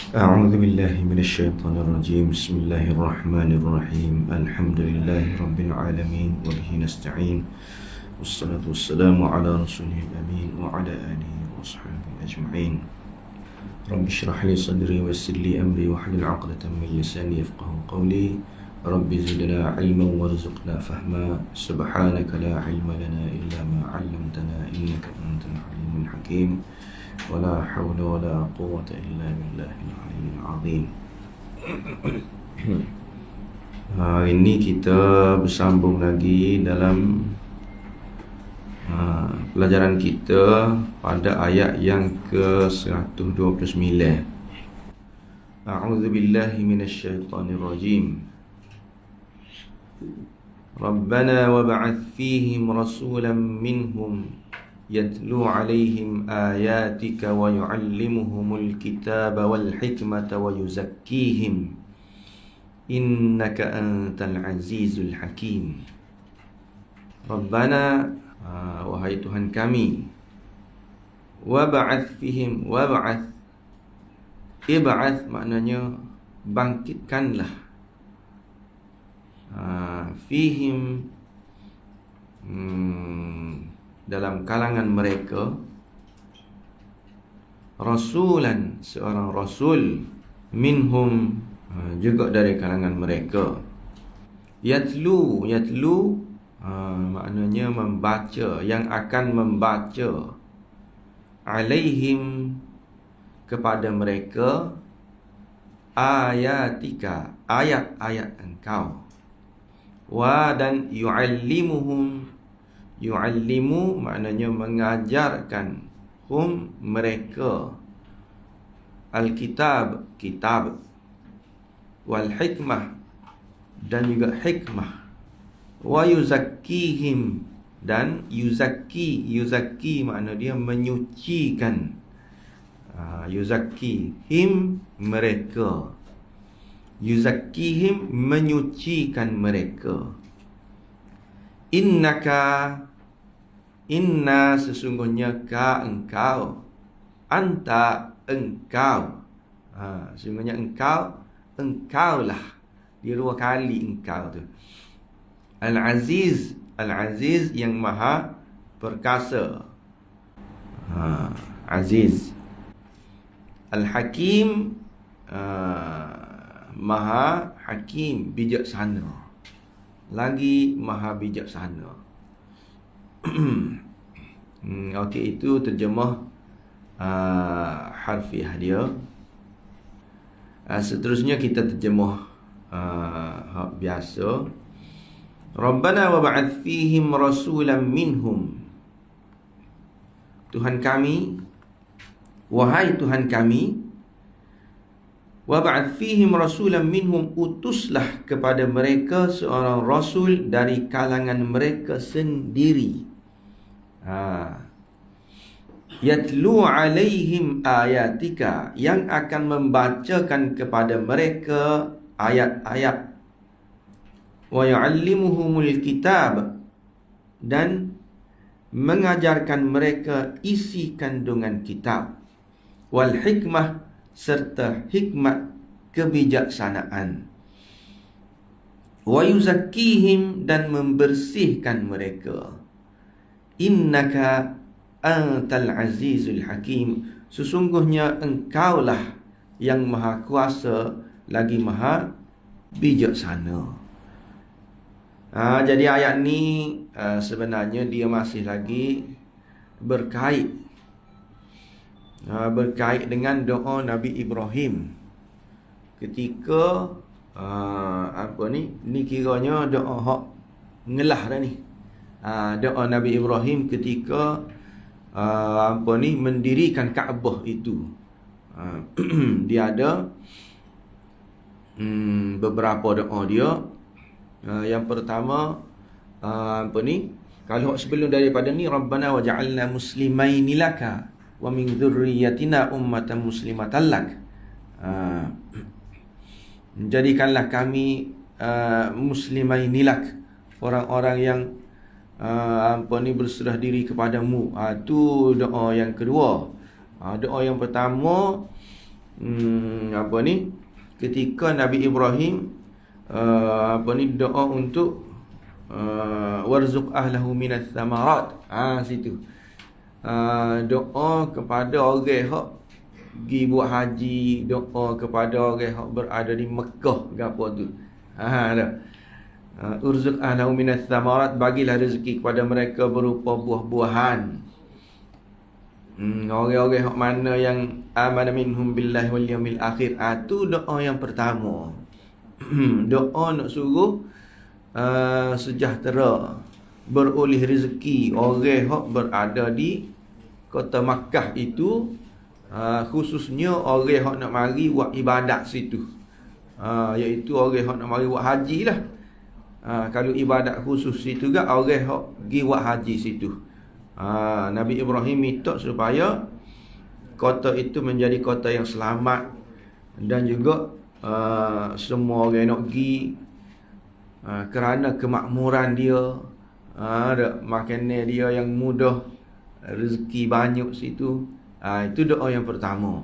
أعوذ بالله من الشيطان الرجيم. بسم الله الرحمن الرحيم. الحمد لله رب العالمين وبه نستعين، والصلاة والسلام على رسوله الأمين وعلى آله وصحبه أجمعين. رب اشرح لي صدري ويسر لي أمري واحلل عقدة من لساني يفقه قولي. رب زدنا علما وارزقنا فهما. سبحانك لا علم لنا إلا ما علمتنا إنك أنت العليم الحكيم. ولا حول ولا قوة إلا بالله العلي العظيم. Hari ini kita bersambung lagi dalam pelajaran kita pada ayat yang ke-129. A'udzu billahi minasyaitonir rajim. Rabbana wab'ath fihim rasulan minhum يتلو عليهم آياتك ويعلمهم الكتاب والحكمة ويزكيهم إنك أنت العزيز الحكيم. ربنا wahai Tuhan kami, wab'ath fihim, wab'ath, ib'ath maknanya bangkitkanlah, fihim dalam kalangan mereka, rasulan, seorang rasul, minhum, juga dari kalangan mereka. Yatlu, maknanya membaca, yang akan membaca, alaihim, kepada mereka, ayatika, ayat-ayat engkau, wa, dan yu'allimuhum, yu'allimu maknanya mengajarkan, hum, mereka, al-kitab, kitab, wal hikmah, dan juga hikmah, wa yuzakkihim, dan yuzakki makna dia menyucikan, yuzakkihim, mereka, yuzakkihim, menyucikan mereka. Innaka, inna, sesungguhnya, ka, engkau, anta, engkau, sesungguhnya engkau, engkaulah, dia dua kali engkau tu. Al-Aziz, Al-Aziz yang maha perkasa, Aziz. Al-Hakim, maha hakim, bijaksana, lagi maha bijaksana. Okey, itu terjemah harfiah dia. Seterusnya kita terjemah biasa. Rabbana wab'ath fihim rasulan minhum. Tuhan kami, wahai Tuhan kami, wab'ath fihim rasulan minhum, utuslah kepada mereka seorang rasul dari kalangan mereka sendiri. Yatlu alaihim ayatika, yang akan membacakan kepada mereka ayat-ayat, wa yu'allimuhumul kitab, dan mengajarkan mereka isi kandungan kitab, wal hikmah, serta hikmat kebijaksanaan, wa yuzakkihim, dan membersihkan mereka. Innaka antal azizul hakim, sesungguhnya engkaulah yang maha kuasa lagi maha bijaksana. Jadi ayat ni sebenarnya dia masih lagi berkait dengan doa Nabi Ibrahim ketika ni kiranya doa hak ngelah dah ni. Doa Nabi Ibrahim ketika mendirikan Kaabah itu. Dia ada beberapa doa dia. Yang pertama, kalau sebelum daripada ni, Rabbana waj'alna muslimaini laka wa min dzurriyyatina ummatan muslimatan lak. Jadikanlah kami muslimaini lak, orang-orang yang berserah diri kepadamu. Itu doa yang kedua. Doa yang pertama, apa ni, ketika Nabi Ibrahim doa untuk warzuq ahlahu minas samarat. Situ doa kepada orang hak pergi buat haji, doa kepada orang hak berada di Mekah gapo tu. Urzuq ahlahu minas samarat, bagilah rezeki kepada mereka berupa buah-buahan. Orang-orang hak mana yang amana minhum billahi wal yawmil akhir. Tu doa yang pertama. Doa nak suruh sejahtera, beroleh rezeki orang hak berada di kota Makkah itu, khususnya orang hak nak mari buat ibadat situ, iaitu orang hak nak mari buat haji lah. Kalau ibadat khusus situ juga orang hak pergi buat haji situ. Nabi Ibrahim minta supaya kota itu menjadi kota yang selamat, dan juga semua orang nak pergi kerana kemakmuran dia, makanan dia yang mudah, rezeki banyak situ. Itu doa yang pertama.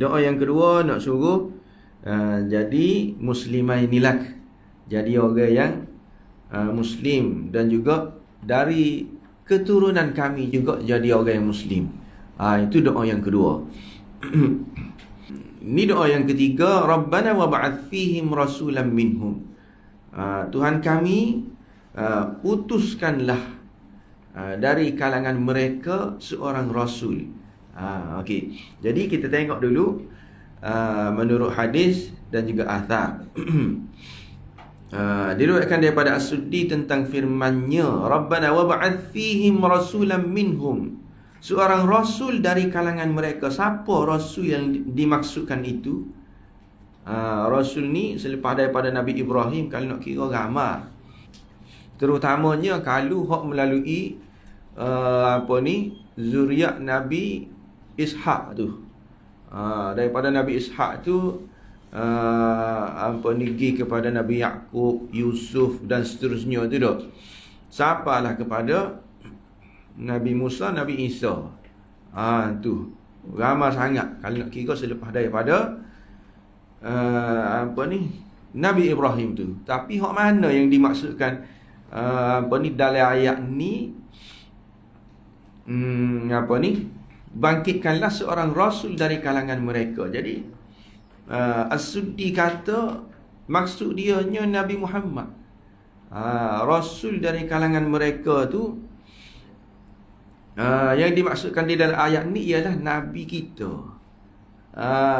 Doa yang kedua nak suruh jadi muslimai nilak, jadi orang yang Muslim, dan juga dari keturunan kami juga jadi orang yang Muslim. Itu doa yang kedua. Ini doa yang ketiga, Rabbana wa ba'ath fihim rasulan minhum. Tuhan kami, utuskanlah dari kalangan mereka seorang rasul. Okey. Jadi kita tengok dulu menurut hadis dan juga athar. Diriwayatkan daripada As-Suddi tentang firman-Nya, Rabbana wa ba'ath fihim rasulan minhum. Seorang rasul dari kalangan mereka. Siapa rasul yang dimaksudkan itu? Rasul ni selepas daripada Nabi Ibrahim, kalau nak kira ramai, terutamanya kalau hak melalui zuriat Nabi Ishaq tu. Daripada Nabi Ishaq tu pergi kepada Nabi Yaqub, Yusuf dan seterusnya tu dah. Sampailah kepada Nabi Musa, Nabi Isa. Tu ramai sangat kalau nak kira selepas daripada Nabi Ibrahim tu. Tapi hak mana yang dimaksudkan dalam ayat ni? Bangkitkanlah seorang rasul dari kalangan mereka. Jadi As-Suddi kata maksud dia nya Nabi Muhammad. Rasul dari kalangan mereka tu, yang dimaksudkan di dalam ayat ni ialah Nabi kita.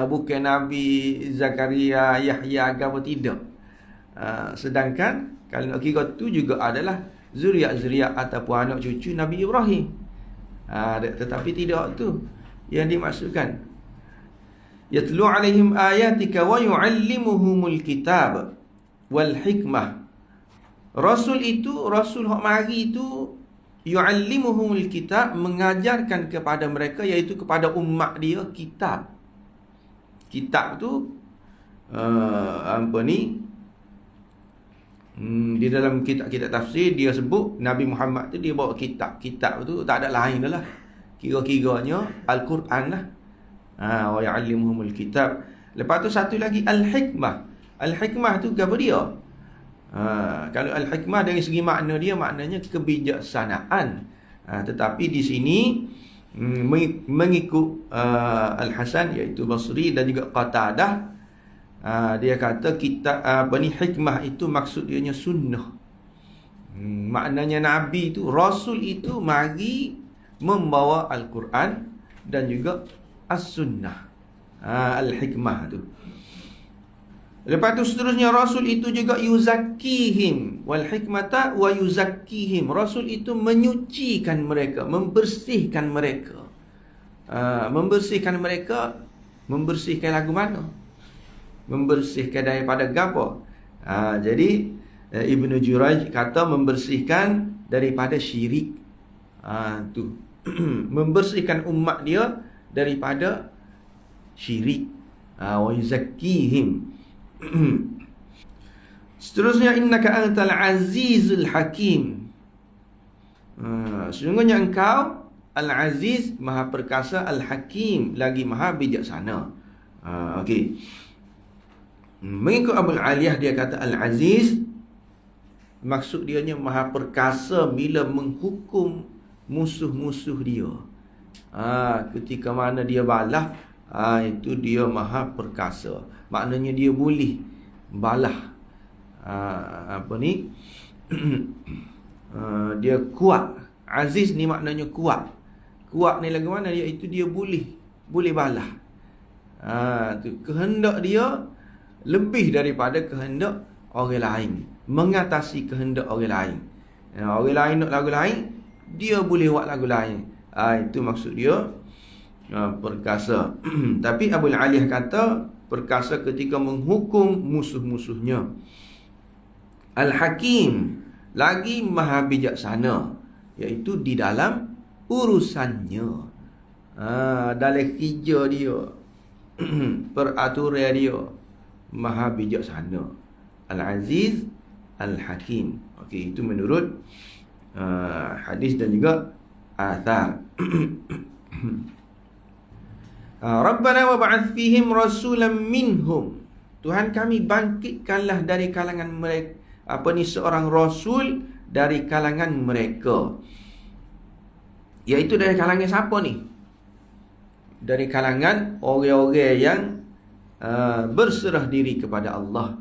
Bukan Nabi Zakaria, Yahya, apa tidak. Sedangkan kalau nak kira tu juga adalah zuriat-zuriat ataupun anak cucu Nabi Ibrahim. Tetapi tidak tu yang dimaksudkan. Yatlu alaihim ayatika wa yuallimuhumul kitab wal hikmah. Rasul itu, Rasul hak mari itu, yuallimuhumul kitab, mengajarkan kepada mereka, iaitu kepada umat dia, kitab. Kitab tu di dalam kitab-kitab tafsir dia sebut Nabi Muhammad tu dia bawa kitab. Kitab tu tak ada lain dah lah, kira-kiranya Al-Quran lah. Wa ya'allimuhumul kitab. Lepas tu satu lagi al-hikmah. Al-hikmah tu apa dia? Kalau al-hikmah dari segi makna dia, maknanya kebijaksanaan. Tetapi di sini mengikut Al-Hasan iaitu Basri dan juga Qatadah, dia kata kitab hikmah itu maksud dia sunnah. Maknanya Nabi itu, Rasul itu mari membawa Al-Quran dan juga As-Sunnah. Al-Hikmah tu. Lepas tu seterusnya, Rasul itu juga yuzakkihim wal hikmata wa yuzakkihim. Rasul itu menyucikan mereka, membersihkan mereka. Membersihkan mereka, membersihkan lagu mana? Membersihkan daripada gapo? Jadi Ibnu Jurayj kata membersihkan daripada syirik. Tu. Membersihkan umat dia daripada syirik. Wa yuzakkihim. Seterusnya, innaka antal azizul hakim. Sesungguhnya engkau Al-Aziz, Maha Perkasa, Al-Hakim, lagi Maha Bijaksana. Okey. Mengikut Abu Aliyah, dia kata Al-Aziz maksud dianya Maha Perkasa bila menghukum musuh-musuh dia. Ketika mana dia balas, itu dia Maha Perkasa. Maknanya dia boleh balas. Dia kuat. Aziz ni maknanya kuat. Kuat ni lagu mana? Iaitu dia boleh balas. Kehendak dia lebih daripada kehendak orang lain, mengatasi kehendak orang lain. Orang lain nak lagu lain, dia boleh buat lagu lain. Itu maksud dia perkasa. Tapi Abu Aliyah kata perkasa ketika menghukum musuh-musuhnya. Al-Hakim, lagi Maha Bijaksana, iaitu di dalam urusannya, dalam kerja dia, peraturan dia, Maha Bijaksana. Al-Aziz, Al-Hakim. Okey, itu menurut hadis dan juga athar. Rabbana wa ba'ath fihim rasulan minhum. Tuhan kami, bangkitkanlah dari kalangan mereka seorang rasul dari kalangan mereka. Iaitu dari kalangan siapa ni? Dari kalangan orang-orang yang berserah diri kepada Allah.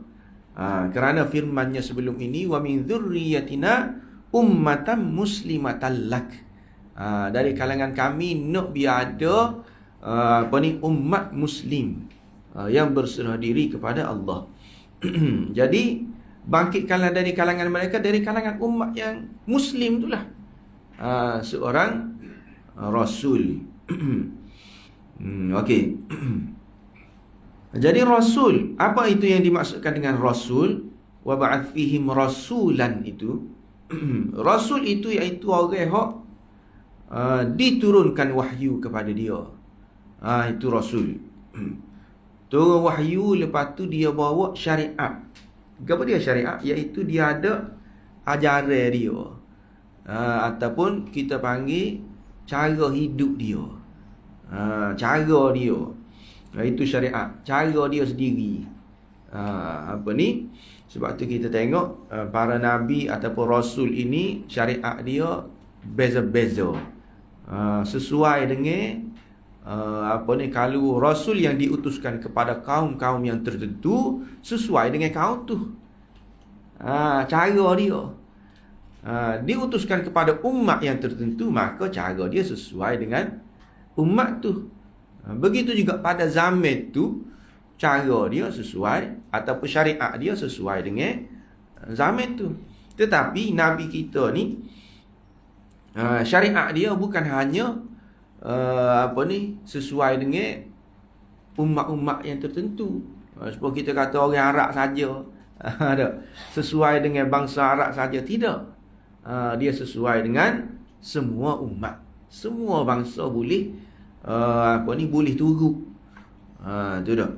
Kerana firman-Nya sebelum ini, wa min dzurriyyatina ummatan muslimatan lak. Dari kalangan kami nak biar ada umat muslim yang berserah diri kepada Allah. Jadi bangkitkanlah dari kalangan mereka, dari kalangan umat yang muslim itulah seorang rasul. Okey. Jadi rasul, apa itu yang dimaksudkan dengan rasul? Wa ba'ath fihim rasulan itu. Rasul itu iaitu orang yang diturunkan wahyu kepada dia. Itu rasul. Turun wahyu, lepas tu dia bawa syariat. Apa dia syariat? Iaitu dia ada ajaran dia, ataupun kita panggil cara hidup dia, cara dia. Itu syariat, cara dia sendiri. Sebab tu kita tengok para nabi ataupun rasul ini, syariat dia beza-beza, sesuai dengan kalau rasul yang diutuskan kepada kaum-kaum yang tertentu, sesuai dengan kaum tu. Cara dia. Diutuskan kepada umat yang tertentu, maka cara dia sesuai dengan umat tu. Begitu juga pada zaman tu, cara dia sesuai, ataupun syariat dia sesuai dengan zaman tu. Tetapi Nabi kita ni, syariat dia bukan hanya sesuai dengan umat-umat yang tertentu. Seperti kita kata orang Arab saja, sesuai dengan bangsa Arab saja, tidak. Dia sesuai dengan semua umat, semua bangsa boleh boleh turut. Itu dah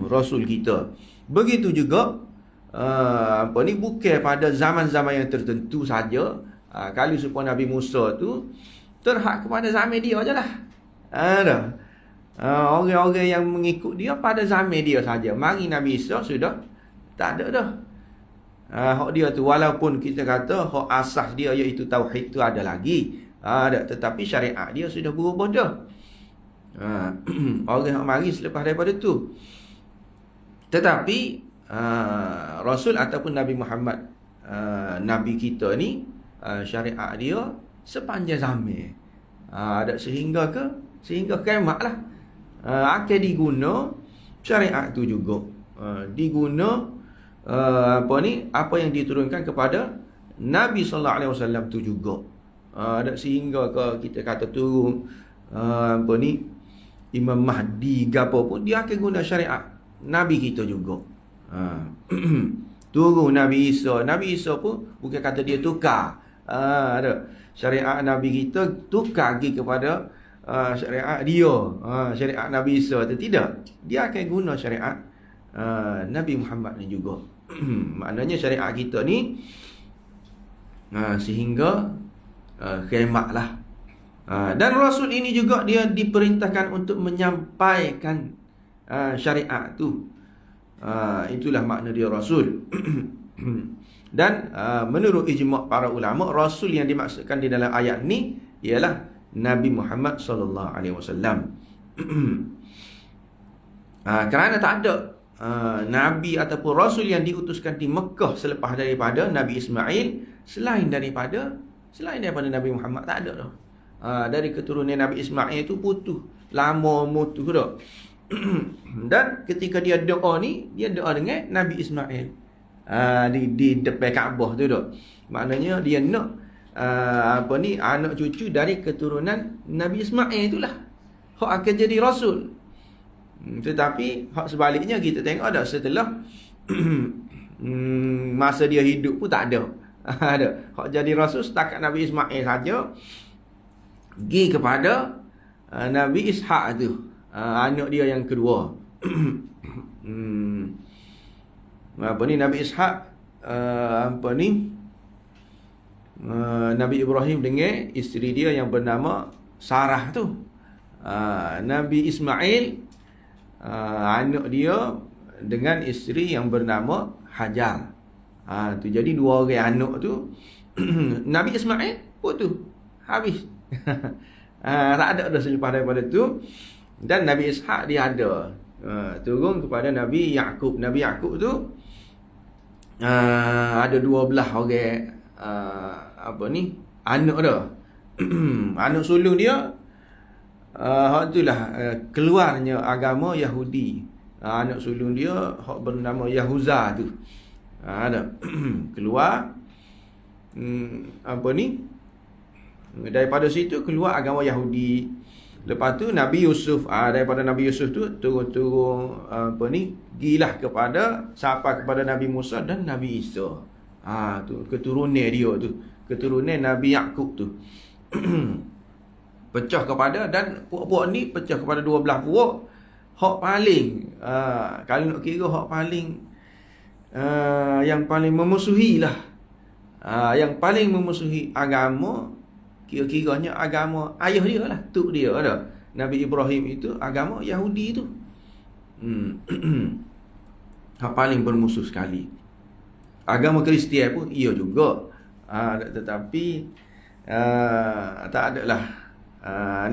rasul kita. Begitu juga bukan pada zaman-zaman yang tertentu saja. Kalau supaya Nabi Musa tu terhad kepada zaman dia ajalah. Orang-orang yang mengikut dia pada zaman dia saja. Mari Nabi Isa sudah tak ada dah. Hak dia tu, walaupun kita kata hak asas dia iaitu tauhid tu ada lagi, tetapi syariat dia sudah berubah dah. Orang yang mari selepas daripada tu. Tetapi Rasul ataupun Nabi Muhammad, Nabi kita ni, syariat dia sepanjang zaman. Sehingga kiamat lah. Akan diguna syariat tu juga. Diguna apa yang diturunkan kepada Nabi sallallahu alaihi wasallam tu juga. Sehingga kita kata turun Imam Mahdi gapo pun, dia akan guna syariat Nabi kita juga. Turun Nabi Isa. Nabi Isa pun bukan kata dia tukar. Syariat Nabi kita tukar pergi kepada syariat dia. Syariat Nabi Isa tu tidak. Dia akan guna syariat Nabi Muhammad ni juga. Maknanya syariat kita ni sehingga kiamat lah. Dan Rasul ini juga dia diperintahkan untuk menyampaikan syariat tu. Itulah makna dia Rasul. Dan menurut ijma' para ulama, Rasul yang dimaksudkan di dalam ayat ni ialah Nabi Muhammad sallallahu alaihi wasallam. Kerana tak ada Nabi ataupun Rasul yang diutuskan di Mekah selepas daripada Nabi Ismail selain daripada Nabi Muhammad. Tak ada dah. Dari keturunan Nabi Ismail tu putus, lama mutu dah. Dan ketika dia doa ni, dia doa dengan Nabi Ismail di depan Kaabah tu dah. Maknanya dia nak anak cucu dari keturunan Nabi Ismail itulah hak akan jadi rasul. Tetapi hak sebaliknya kita tengok ada setelah masa dia hidup pun tak ada. Ada hak jadi rasul setakat Nabi Ismail saja. Pergi kepada Nabi Ishaq tu, anak dia yang kedua. Nabi Ishaq, Nabi Ibrahim dengan isteri dia yang bernama Sarah tu. Nabi Ismail, anak dia dengan isteri yang bernama Hajar. Tu jadi dua orang anak tu. Nabi Ismail putus, habis. Tak ada dah selepas daripada tu. Dan Nabi Ishaq dia ada turun kepada Nabi Yaqub. Nabi Yaqub tu ada 12 orang anak dah. Anak sulung dia itulah keluarnya agama Yahudi. Anak sulung dia hak bernama Yahuza tu. Ada keluar daripada situ keluar agama Yahudi. Lepas tu Nabi Yusuf, daripada Nabi Yusuf tu turun gilah kepada sampai kepada Nabi Musa dan Nabi Isa. Tu keturunan dia tu, keturunan Nabi Yaqub tu. Pecah kepada, dan puak-puak ni pecah kepada 12 puak. Hak paling kalau nak kira hak paling yang paling memusuhi lah, yang paling memusuhi agama, kira-kiranya agama ayah dia lah, tuk dia ada. Nabi Ibrahim itu agama Yahudi tu. Paling bermusuh sekali. Agama Kristian pun ia juga. Tetapi tak adalah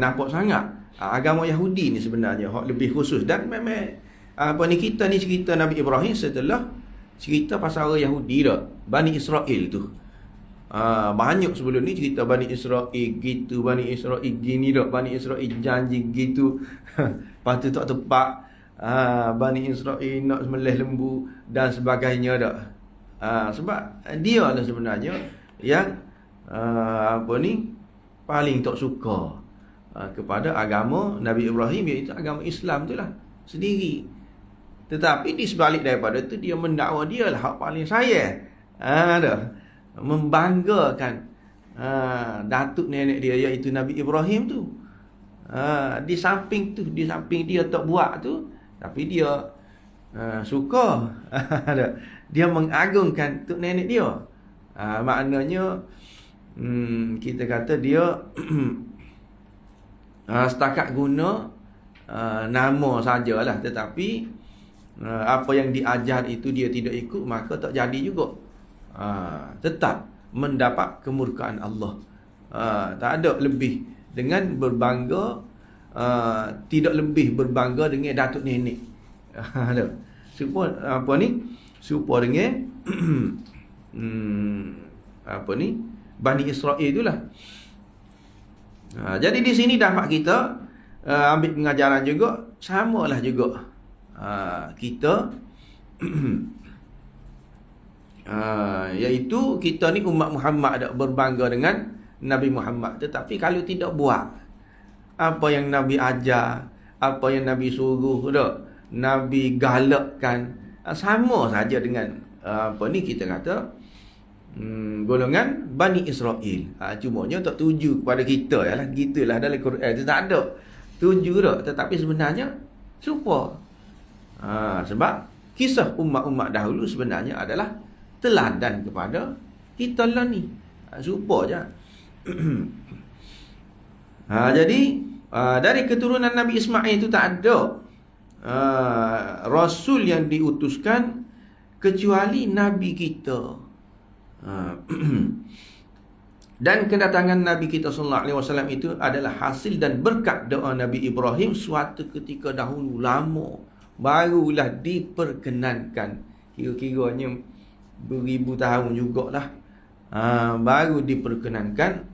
nampak sangat. Agama Yahudi ni sebenarnya hak lebih khusus. Dan memang kita ni cerita Nabi Ibrahim setelah cerita pasal orang Yahudi dah, Bani Israel tu. Banyak sebelum ni cerita Bani Israel gitu, Bani Israel gini dah, Bani Israel janji gitu. Lepas tu tak tepat, Bani Israel nak sembelih lembu dan sebagainya dah. Sebab dia lah sebenarnya yang paling tak suka kepada agama Nabi Ibrahim, iaitu agama Islam tu lah sendiri. Tetapi di sebalik daripada tu, dia mendakwa dia lah hak paling sayang, membanggakan datuk nenek dia iaitu Nabi Ibrahim tu. Di samping dia tak buat tu, tapi dia suka dia mengagungkan tok nenek dia. Maknanya kita kata dia setakat guna nama sajalah, tetapi apa yang diajar itu dia tidak ikut, maka tak jadi juga. Tetap mendapat kemurkaan Allah. Tak ada lebih dengan berbangga, tidak lebih berbangga dengan datuk nenek. Serupa dengan Bani Israel itulah. Jadi di sini dapat kita ambil pengajaran juga, samalah juga kita iaitu kita ni umat Muhammad ada berbangga dengan Nabi Muhammad, tetapi kalau tidak buat apa yang Nabi ajar, apa yang Nabi suruh dah, Nabi galakkan, sama saja dengan kita kata golongan Bani Israel. Cumanya tak tuju kepada kita lah, gitulah dalam Quran itu tak ada tuju dah, tetapi sebenarnya serupa. Sebab kisah umat-umat dahulu sebenarnya adalah teladan kepada kita lah ni. Serupa je. Jadi dari keturunan Nabi Ismail itu tak ada Rasul yang diutuskan kecuali Nabi kita. Dan kedatangan Nabi kita sallallahu alaihi wasallam itu adalah hasil dan berkat doa Nabi Ibrahim suatu ketika dahulu lama, barulah diperkenankan. Kira-kiranya beribu tahun jugalah, baru diperkenankan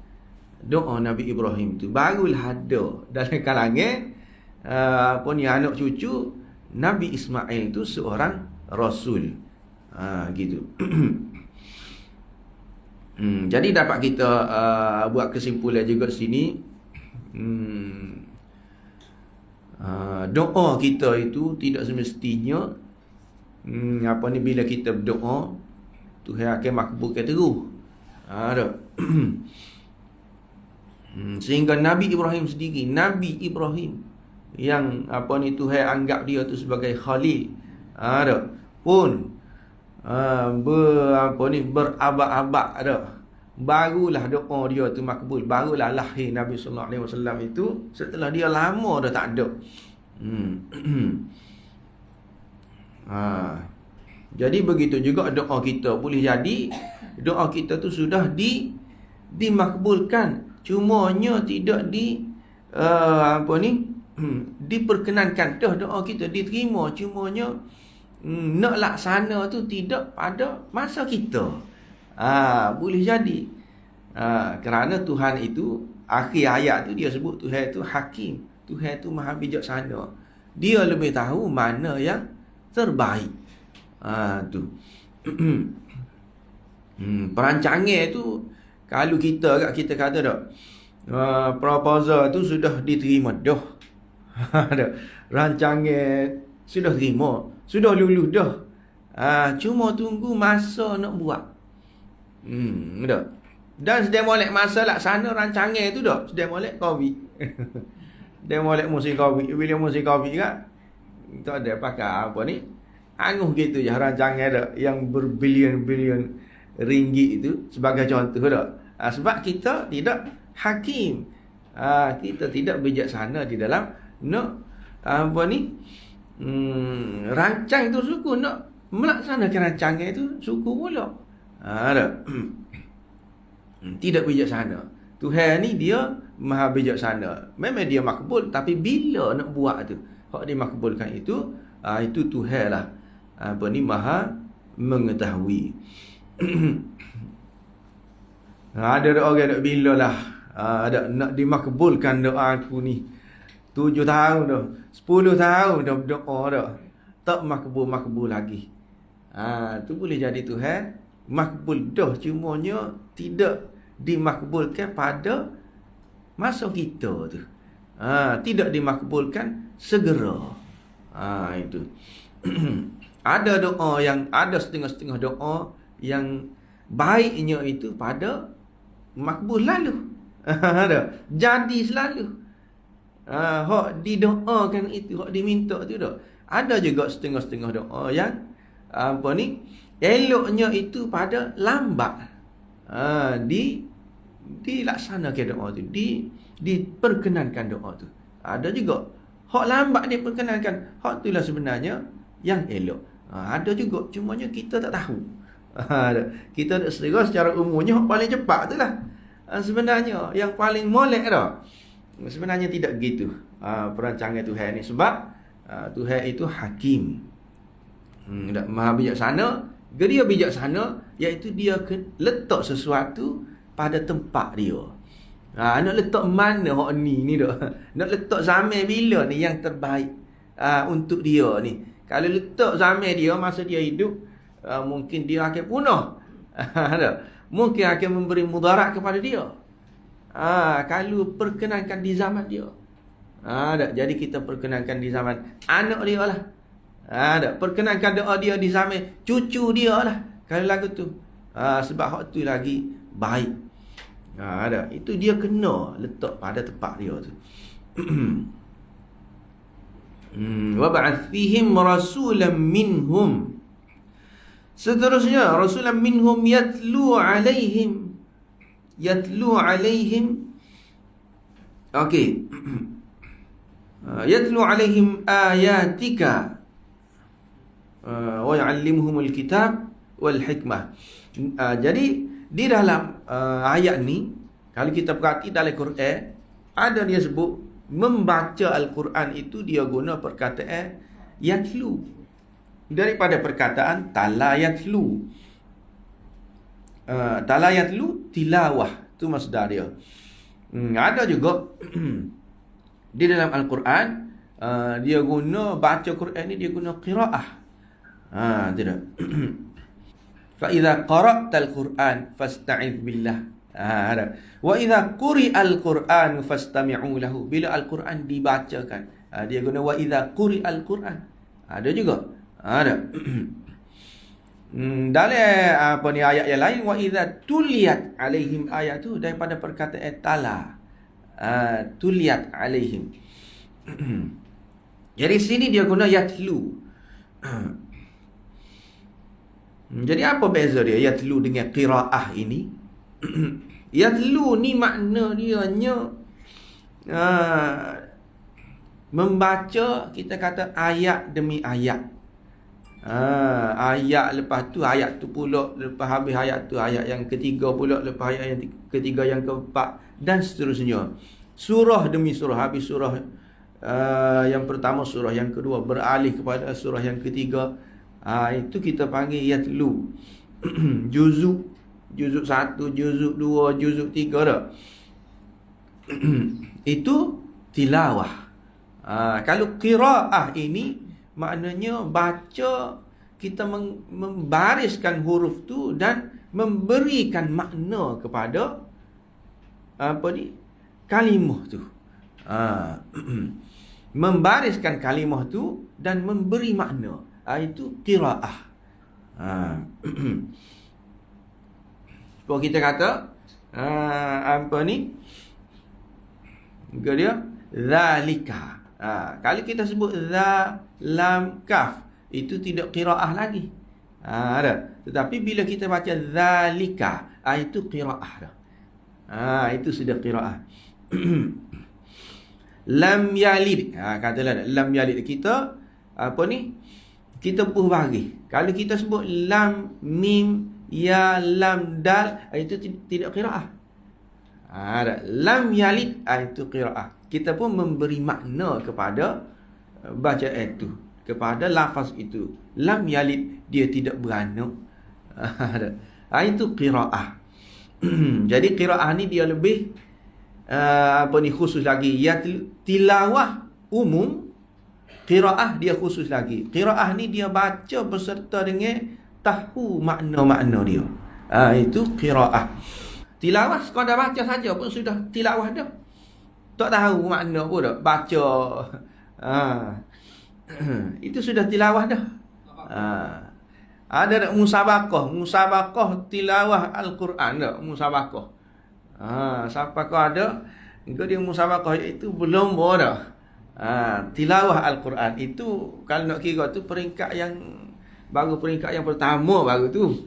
doa Nabi Ibrahim tu. Barulah ada dalam kalangan anak cucu Nabi Ismail itu seorang Rasul. Gitu. Jadi dapat kita buat kesimpulan juga sini, doa kita itu tidak semestinya bila kita berdoa Tuhan akan makbulkan terus. Sehingga Nabi Ibrahim sendiri, Nabi Ibrahim yang Tuhan anggap dia tu sebagai Khalil, pun berabad-abad barulah doa dia tu makbul, barulah lahir Nabi sallallahu alaihi wasallam itu setelah dia lama dah tak ada. Jadi begitu juga doa kita, boleh jadi doa kita tu sudah dimakbulkan, cumanya tidak diperkenankan dah doa kita diterima, cumanya nak laksana tu tidak pada masa kita. Boleh jadi kerana Tuhan itu akhir ayat tu dia sebut Tuhan itu Hakim, Tuhan itu Maha Bijaksana. Dia lebih tahu mana yang terbaik. Tu perancangan tu, kalau kita kata dah proposal tu sudah diterima dah. Rancangan sudah terima, sudah lulus dah. Cuma tunggu masa nak buat. Dah. Dan sedang molek masa laksana rancangan tu dah. Sedang molek Covid. Sedang molek musim Covid. Bila musim Covid kan, tak ada pakai anguh gitu je rancangan dah yang berbilion-bilion ringgit itu sebagai contoh dah. Sebab kita tidak hakim. Kita tidak bijaksana di dalam nak rancang itu suku, nak melaksanakan rancangan itu suku pula. Tidak bijaksana. Tuhan ni dia Maha Bijaksana. Memang dia makbul, tapi bila nak buat tu, hak dia makbulkan itu Tuhan lah Maha mengetahui. Ada orang nak bila lah nak dimakbulkan doa aku ni 7 tahun dah, 10 tahun dah berdoa dah, tak makbul lagi. Tu boleh jadi Tuhan makbul dah, cumanya tidak dimakbulkan pada masa kita tu. Tidak dimakbulkan segera. Itu. Ada doa yang ada setengah-setengah doa yang baiknya itu pada makbul lalu. Jadi selalu. Hak didoakan itu, hak diminta tu dah. Ada juga setengah-setengah doa yang eloknya itu pada lambat. Dilaksanakan doa tu, diperkenankan doa tu. Ada juga hak lambat diperkenankan, hak itulah sebenarnya yang elok. Ada juga, cumanya kita tak tahu. Kita tak selera secara umumnya hak paling cepat tu lah sebenarnya yang paling molek dah. Sebenarnya tidak begitu perancangan Tuhan ni, sebab Tuhan itu hakim, Maha Bijaksana. Dia bijaksana iaitu dia letak sesuatu pada tempat dia. Nak letak mana hak ni dah. Nak letak zaman bila ni yang terbaik untuk dia ni. Kalau letak zaman dia masa dia hidup, mungkin dia akan punah. Mungkin akan memberi mudarat kepada dia. Kalau perkenankan di zaman dia. Jadi kita perkenankan di zaman anak dia lah. Perkenankan doa dia di zaman cucu dia lah, kalau lagu tu. Sebab hak tu lagi baik. Itu dia kena letak pada tempat dia tu. Wa ba'ath fihim rasulan minhum. Seterusnya rasulan minhum yatlu alaihim Okey. Yatlu alaihim ayatika wa yu'allimuhumul kitab wal hikmah. Jadi di dalam ayat ni, kalau kita perhati dalam Quran, ada dia sebut membaca Al-Quran itu dia guna perkataan yatlu daripada perkataan tala yatlu. Tala yatlu tilawah, tu masdar dia. Ada juga di dalam Al-Quran dia guna baca Quran ni, dia guna qiraah. Tidak. Fa idza qara'tal Qur'an fasta'idz billah. Wa idza quri'al Qur'an fastami'u lahu. Bila Al-Quran dibacakan, dia guna wa idza quri'al Qur'an. Ada juga. Ada. Dalam ayat yang lain, wa idza tuliyat alaihim ayat tu daripada perkataan tala. Tuliyat alaihim. Jadi sini dia guna yatlu. Jadi apa beza dia yatlu dengan qiraah ini? Yatlu ni makna dia hanya membaca, kita kata ayat demi ayat. Ayat lepas tu ayat tu pula, lepas habis ayat tu ayat yang ketiga pula, lepas ayat yang ketiga yang keempat, dan seterusnya. Surah demi surah, habis surah yang pertama, surah yang kedua, beralih kepada surah yang ketiga. Itu kita panggil yatlu. Juzuk 1, juzuk 2, juzuk 3 dah. Itu tilawah. Kalau qiraah ini maknanya baca, kita membariskan huruf tu dan memberikan makna kepada kalimah tu. Membariskan kalimah tu dan memberi makna. Itu qiraah. Kalau kita kata dia zalika. Kalau kita sebut za lam kaf, itu tidak qiraah lagi. Ada. Tetapi bila kita baca zalika, itu qiraah dah. Itu sudah qiraah. Lam yalid. Katalah lam yalid, kita kita buh bagi. Kalau kita sebut lam mim ya lam dal, itu tidak qiraah. Lam yalid, itu qiraah. Kita pun memberi makna kepada bacaan itu, kepada lafaz itu. Lam yalid, dia tidak beranak. Itu qiraah. Jadi qiraah ni dia lebih khusus lagi. Ya tilawah umum, qiraah dia khusus lagi. Qiraah ni dia baca beserta dengan tahu makna-makna dia. Itu qiraah. Tilawah sekadar baca saja pun sudah tilawah dah. Tak tahu makna pun dah baca. Itu sudah tilawah dah. Ada tak musabaqah tilawah Al-Quran tak? Musabaqah. Siapa kau ada? Engkau dia musabaqah itu belum dah. Tilawah Al-Quran itu kalau nak kira tu peringkat yang baru, peringkat yang pertama baru tu.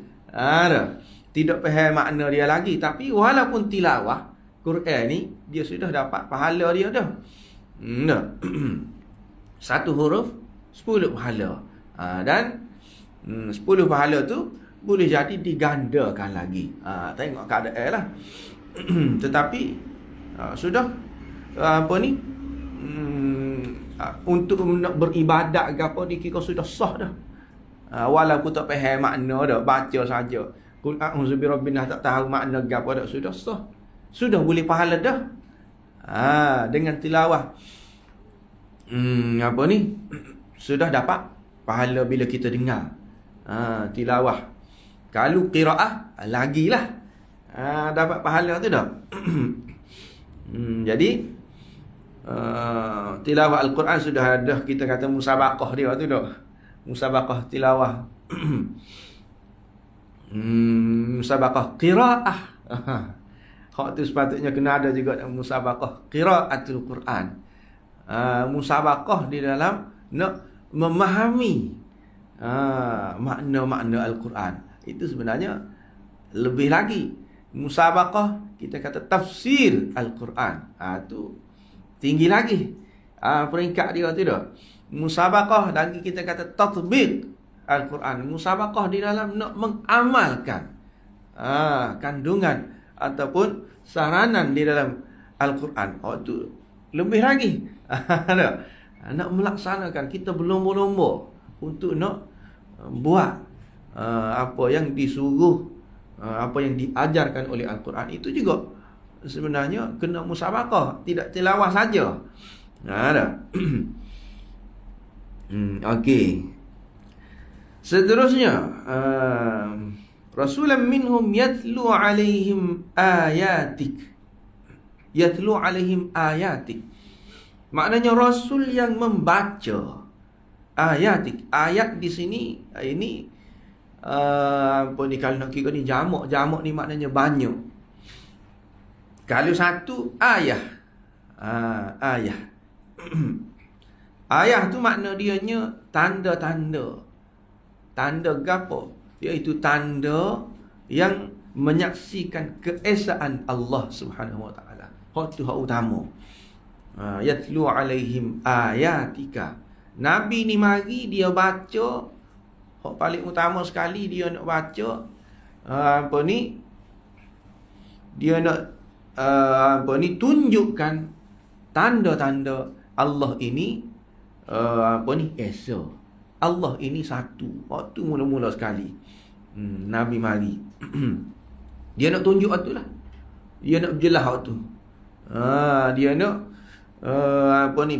Tidak faham makna dia lagi, tapi walaupun tilawah Quran ni, dia sudah dapat pahala dia dah. Satu huruf 10 pahala. Dan 10 pahala tu boleh jadi digandakan lagi. Tengok keadaan lah. Tetapi sudah untuk nak beribadat ke apa, dikira sudah sah dah. Walaupun tak faham makna dah, baca saja. Qul a'udzu birabbin nas, tak tahu makna ke apa dah, sudah sah. Sudah boleh pahala dah. Dengan tilawah sudah dapat pahala bila kita dengar tilawah. Kalau qiraah lagilah dapat pahala tu dah. Jadi tilawah Al-Quran sudah ada, kita kata musabaqah dia tu dah. Musabaqah tilawah. Musabaqah qiraah. Hak tu sepatutnya kena ada juga musabaqah qiraatul Quran. Musabaqah di dalam nak memahami makna-makna Al-Quran. Itu sebenarnya lebih lagi. Musabaqah kita kata tafsir Al-Quran. Itu tinggi lagi peringkat dia tu dah. Musabaqah lagi, kita kata tatbiq Al-Quran. Musabaqah di dalam nak mengamalkan kandungan ataupun saranan di dalam Al-Quran. Tu lebih lagi. Nak melaksanakan, kita berlomba-lomba untuk nak buat apa yang disuruh, apa yang diajarkan oleh Al-Quran. Itu juga sebenarnya kena musabaqah, tidak tilawah saja. Okey. Seterusnya, rasulan minhum yatlu alaihim ayatik. Yatlu alaihim ayatik. Maknanya rasul yang membaca ayatik. Ayat di sini ini apa ni, kalau nak kira ni jamak. Jamak ni maknanya banyak. Kalau satu ayah, ayah. Ayah tu makna dianya tanda-tanda. Tanda gapo? Iaitu tanda yang menyaksikan keesaan Allah Subhanahu wa taala. Hak tu hak utama. Yatlu alaihim ayatika. Nabi ni mari dia baca, hak paling utama sekali dia nak baca apa ni? Dia nak tunjukkan tanda-tanda Allah ini esa. Allah ini satu. Waktu mula-mula sekali Nabi mari dia nak tunjuk waktu lah. Dia nak berjelas waktu. Dia nak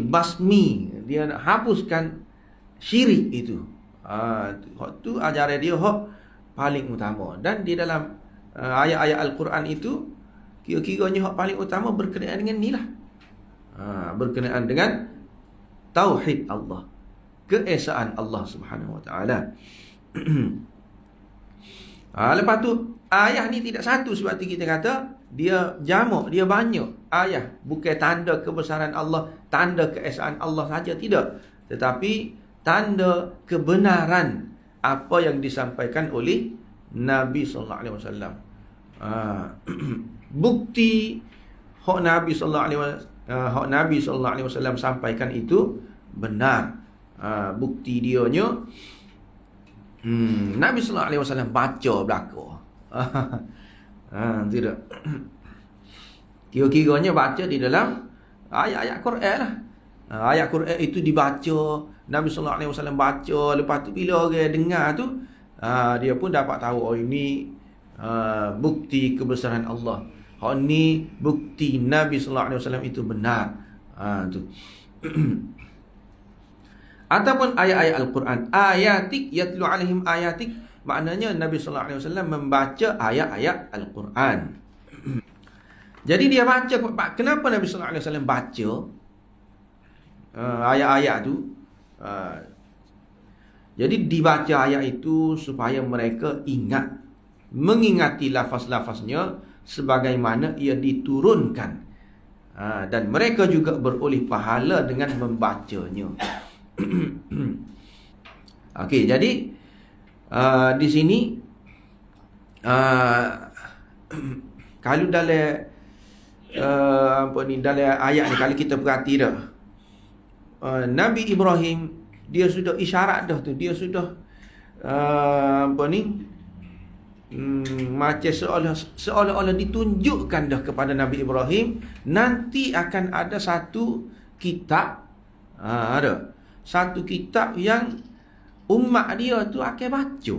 basmi. Dia nak hapuskan syirik itu. Waktu ajaran dia hak paling utama. Dan di dalam ayat-ayat Al-Quran itu, kira-kiranya hak paling utama berkenaan dengan ni lah. Berkenaan dengan tauhid Allah, keesaan Allah Subhanahu wa taala. Lepas tu ayah ni tidak satu, sebab tu kita kata dia jamak, dia banyak. Ayah bukan tanda kebesaran Allah, tanda keesaan Allah saja, tidak, tetapi tanda kebenaran apa yang disampaikan oleh Nabi sallallahu alaihi wasallam. Bukti hak Nabi sallallahu alaihi wasallam sampaikan itu benar. Bukti dianya Nabi sallallahu alaihi wasallam baca belaka. Tidak. Kira-kiranya baca di dalam ayat-ayat Quran lah. Ayat Quran itu dibaca, Nabi sallallahu alaihi wasallam baca, lepas tu bila orang dengar tu dia pun dapat tahu, ini bukti kebesaran Allah. Ni bukti Nabi sallallahu alaihi wasallam itu benar. Tu. Ataupun ayat-ayat Al-Quran, ayatik yatlu alaihim ayatik, maknanya Nabi sallallahu alaihi wasallam membaca ayat-ayat Al-Quran. Jadi dia baca. Kenapa Nabi sallallahu alaihi wasallam baca ayat-ayat tu? Jadi dibaca ayat itu supaya mereka ingat, mengingati lafaz-lafaznya sebagaimana ia diturunkan, dan mereka juga beroleh pahala dengan membacanya. Okey, jadi di sini kalau dalam dalam ayat ni, kalau kita perhati dah, Nabi Ibrahim dia sudah isyarat dah tu, dia sudah macam seolah-olah ditunjukkan dah kepada Nabi Ibrahim nanti akan ada satu kitab, ada satu kitab yang umat dia tu akan baca.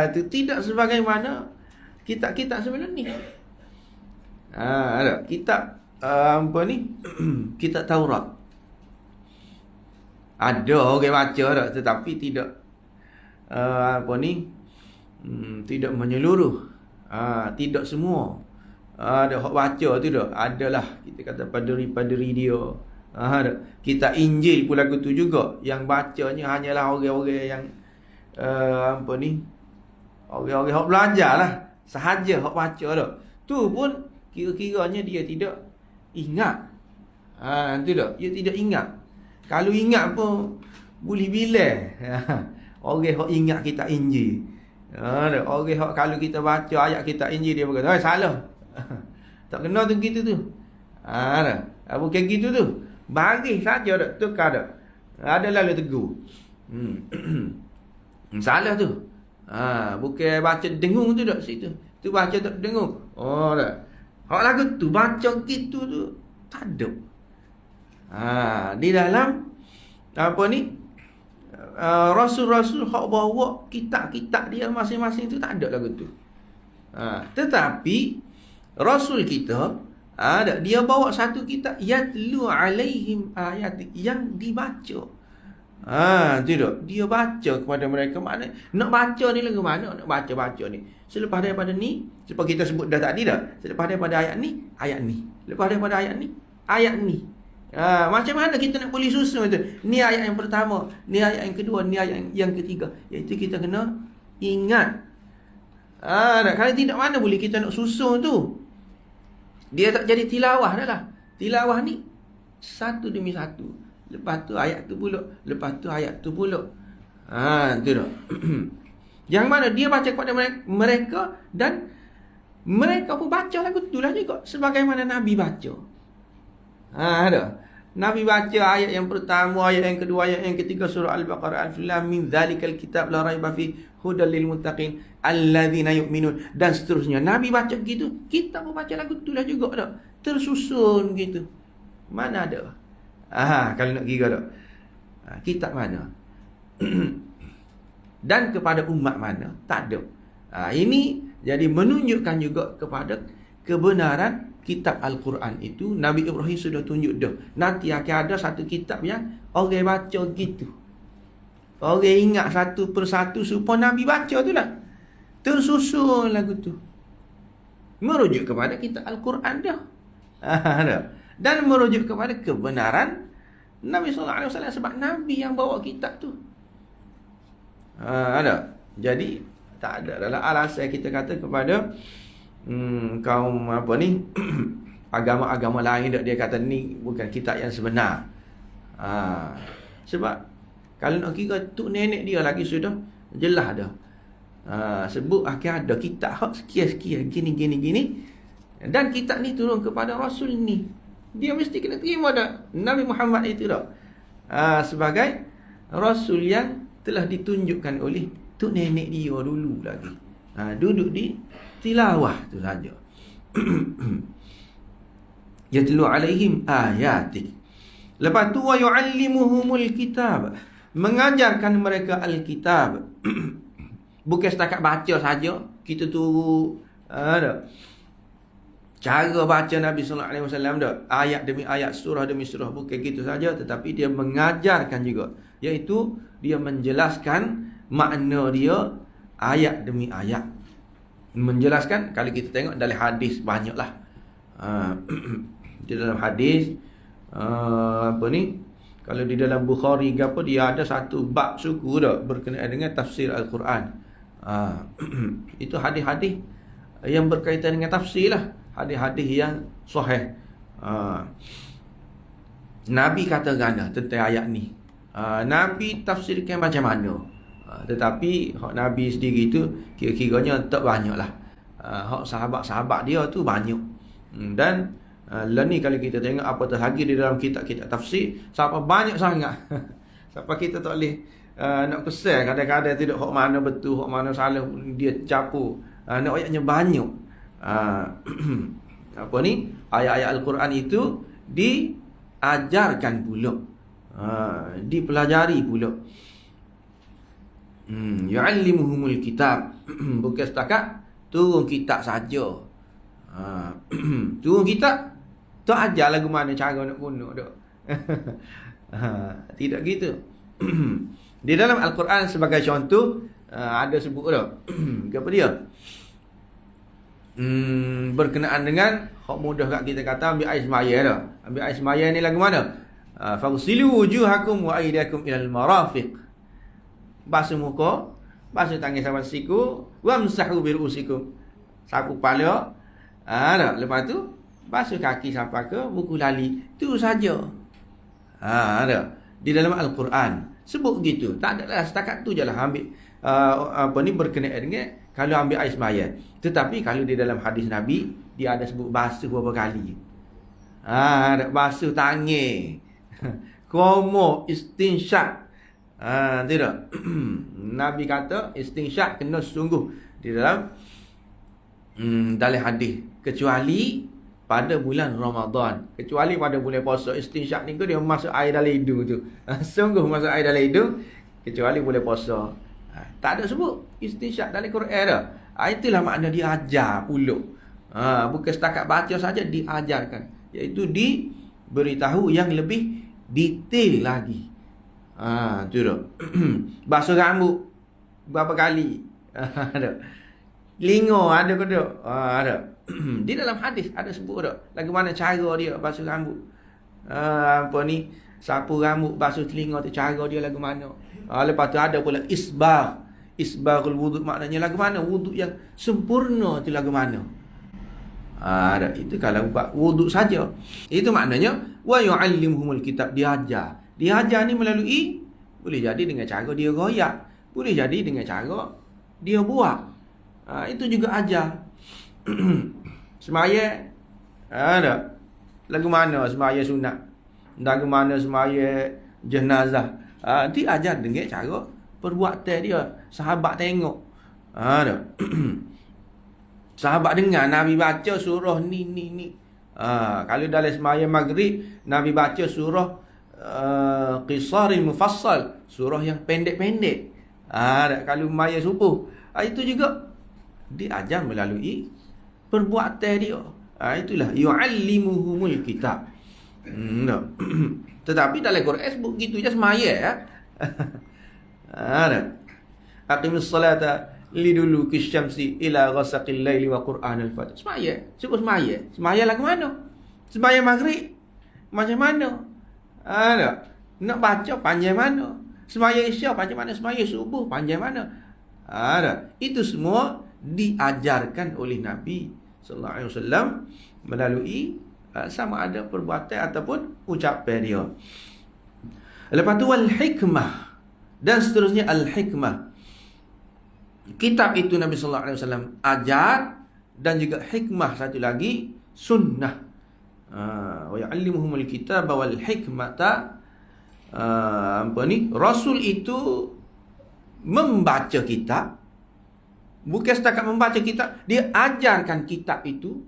Itu tidak sebagaimana kitab-kitab sebelum ni. Ada kitab kitab Taurat. Ada orang baca dah, tetapi tidak tidak menyeluruh. Tidak semua. Ada hak baca tu dah. Adalah kita kata paderi-paderi dia. Kitab Injil pun lagu tu juga, yang bacanya hanyalah orang-orang yang orang-orang hak belajar lah sahaja, hak baca dah. Tu pun kira-kiranya dia tidak ingat. Tu dah, dia tidak ingat. Kalau ingat pun boleh bilang. Orang hak ingat kitab Injil. Orang hak kalau kita baca ayat kitab Injil, dia berkata, salah. Tak kena tu kita tu. Bukan gitu tu. Baris saja dak, tukar dak. Ada lalu tegur. Salah tu. Bukan baca dengung tu dak situ. Tu baca tak dengung. Oh dak. Hak lagu tu baca gitu tu tak ada. Di dalam apa ni? Rasul-rasul hak bawa kitab-kitab dia masing-masing tu tak ada lagu tu. Tetapi Rasul kita dia bawa satu kitab yatlu alaihim ayat yang dibaca. Tidak. Dia baca kepada mereka. Mana nak baca ni lagu mana nak baca ni. Selepas daripada ni, selepas kita sebut dah tadi dah. Selepas daripada ayat ni, ayat ni. Lepas daripada ayat ni, ayat ni. Macam mana kita nak boleh susun itu? Ni ayat yang pertama, ni ayat yang kedua, ni ayat yang ketiga. Iaitu kita kena ingat. Kalau tidak, mana boleh kita nak susun tu? Dia tak jadi tilawah dah lah. Tilawah ni satu demi satu. Lepas tu ayat tu pula, lepas tu ayat tu pula. Tu dah. Yang mana dia baca kepada mereka dan mereka pun baca lagu tu lah juga sebagaimana Nabi baca. Ada. Nabi baca ayat yang pertama, ayat yang kedua, ayat yang ketiga surah Al-Baqarah, Alif Lam Mim, dzalikal kitab la raiba fi hudal lil muttaqin alladzina yu'minun, dan seterusnya. Nabi baca begitu, kita pun baca lagu tu lah juga dah. Tersusun gitu. Mana ada? Kalau nak kira tak. Kitab mana? Dan kepada umat mana? Tak ada. Ini jadi menunjukkan juga kepada kebenaran kitab Al-Quran itu. Nabi Ibrahim sudah tunjuk dah. Nanti akan ada satu kitab yang orang baca gitu. Orang ingat satu persatu supaya Nabi baca tu lah. Tersusun lagu tu. Merujuk kepada kitab Al-Quran dah. Dan merujuk kepada kebenaran Nabi SAW, sebab Nabi yang bawa kitab tu. Ada. Jadi tak ada dalam alasan kita kata kepada kaum apa ni agama-agama lain tak, dia kata ni bukan kitab yang sebenar. Sebab kalau nak kira tok nenek dia lagi sudah jelas dah. Sebut akan ada kitab hak sekian-sekian gini. Dan kitab ni turun kepada Rasul ni. Dia mesti kena terima dah Nabi Muhammad itu dah. Sebagai Rasul yang telah ditunjukkan oleh tok nenek dia dulu lagi. Duduk di tilawah tu saja. Yatlu alaihim ayatik. Lepas tu wa yuallimuhumul kitab, mengajarkan mereka alkitab. Bukan setakat baca saja. Kita tu cara baca Nabi sallallahu alaihi wasallam dah, ayat demi ayat, surah demi surah, bukan gitu saja, tetapi dia mengajarkan juga, iaitu dia menjelaskan makna dia ayat demi ayat. Menjelaskan, kalau kita tengok dalam hadis banyaklah. Di dalam hadis apa ni, kalau di dalam Bukhari ke apa, dia ada satu bab suku dah berkenaan dengan tafsir Al-Quran. Itu hadis-hadis yang berkaitan dengan tafsir lah. Hadis-hadis yang sahih. Nabi kata gana tentang ayat ni. Nabi tafsirkan macam mana. Tetapi hak Nabi sendiri tu kira-kiranya tak banyak lah. Hak sahabat-sahabat dia tu banyak. Dan lah ni kalau kita tengok apatah lagi di dalam kitab-kitab tafsir, sampai banyak sangat. Sampai kita tak boleh nak kesal. Kadang-kadang tidak hak mana betul, hak mana salah, dia campur. Nak ayatnya banyak. Apa ni, ayat-ayat Al-Quran itu diajarkan pula, dipelajari pula. Yu'allimuhumul kitab. Bukan setakat turun kitab saja. Turun kitab tak ajar lagu mana cara nak guna dak. Tidak gitu. Di dalam Al-Quran sebagai contoh ada sebut dak. Apa dia? Berkenaan dengan hak mudah kat kita kata ambil air semaya dah. Ambil air semaya ni lagu mana? Fagsilu wujuhakum wa aydiakum ilal marafiq. Basuh muka, basuh tangan sampai siku, wamsahu bi ru'usikum. Sapu kepala. Dah. Lepas tu basuh kaki sampai ke buku lali. Tu saja. Dah. Di dalam Al-Quran sebut begitu. Tak adalah setakat tu jelah ambil apa ni berkenaan dengan kalau ambil air sembahyang. Tetapi kalau di dalam hadis Nabi, dia ada sebut basuh berapa kali. Ada basuh tangan. Komo istinsyak. Tidak. Nabi kata istinsyak kena sungguh di dalam dalam hadis, kecuali pada bulan Ramadan, kecuali pada bulan puasa. Istinsyak ni dia masuk air dalam hidung tu. Sungguh masuk air dalam hidung kecuali bulan puasa. Tak ada sebut istinsyak dalam Quran dah. Itulah makna diajar pula. Bukan setakat baca saja, diajarkan, iaitu diberitahu yang lebih detail lagi. Tu dah. Basuh rambut berapa kali? Ada. Telinga ada ke tak? Ada. Di dalam hadis ada sebut tak lagu mana cara dia basuh rambut. Sapu rambut, basuh telinga tu cara dia lagu mana. Lepas tu ada pula isbarul wuduk, maknanya lagu mana wuduk yang sempurna tu lagu mana. Ada. Itu kalau buat wuduk saja. Itu maknanya wa yu'allimuhumul kitab, diajar. Diajar ni melalui, boleh jadi dengan cara dia royak, boleh jadi dengan cara dia buat. Itu juga ajar. Semaya ada. Lagu mana semaya sunat, lagu mana semaya jenazah. Diajar dengan cara perbuatan dia. Sahabat tengok. Ada. Sahabat dengar Nabi baca surah ni. Kalau dalam semaya maghrib, Nabi baca surah Qisaril Mufassal, surah yang pendek-pendek. Kalau semaya subuh, itu juga diajar melalui perbuatan dia. Itulah yu'allimuhumul kitab. Tetapi dalam Quran sebut gitu je semaya ya. Aqimus salata liduluki syamsi ila ghasaqil laili wa qur'anal fajr. Semaya, sebut semaya. Semaya lagu mana? Semaya maghrib macam mana? Nak baca panjang mana? Semaya isya panjang mana? Semaya subuh panjang mana? Itu semua diajarkan oleh Nabi sallallahu alaihi wasallam melalui sama ada perbuatan ataupun ucapan dia. Lepas tu wal hikmah dan seterusnya. Al hikmah, kitab itu Nabi sallallahu alaihi wasallam ajar, dan juga hikmah satu lagi sunnah. Wa yu'allimuhumul kitaba wal hikmata. Rasul itu membaca kitab. Bukan setakat membaca kitab, dia ajarkan kitab itu.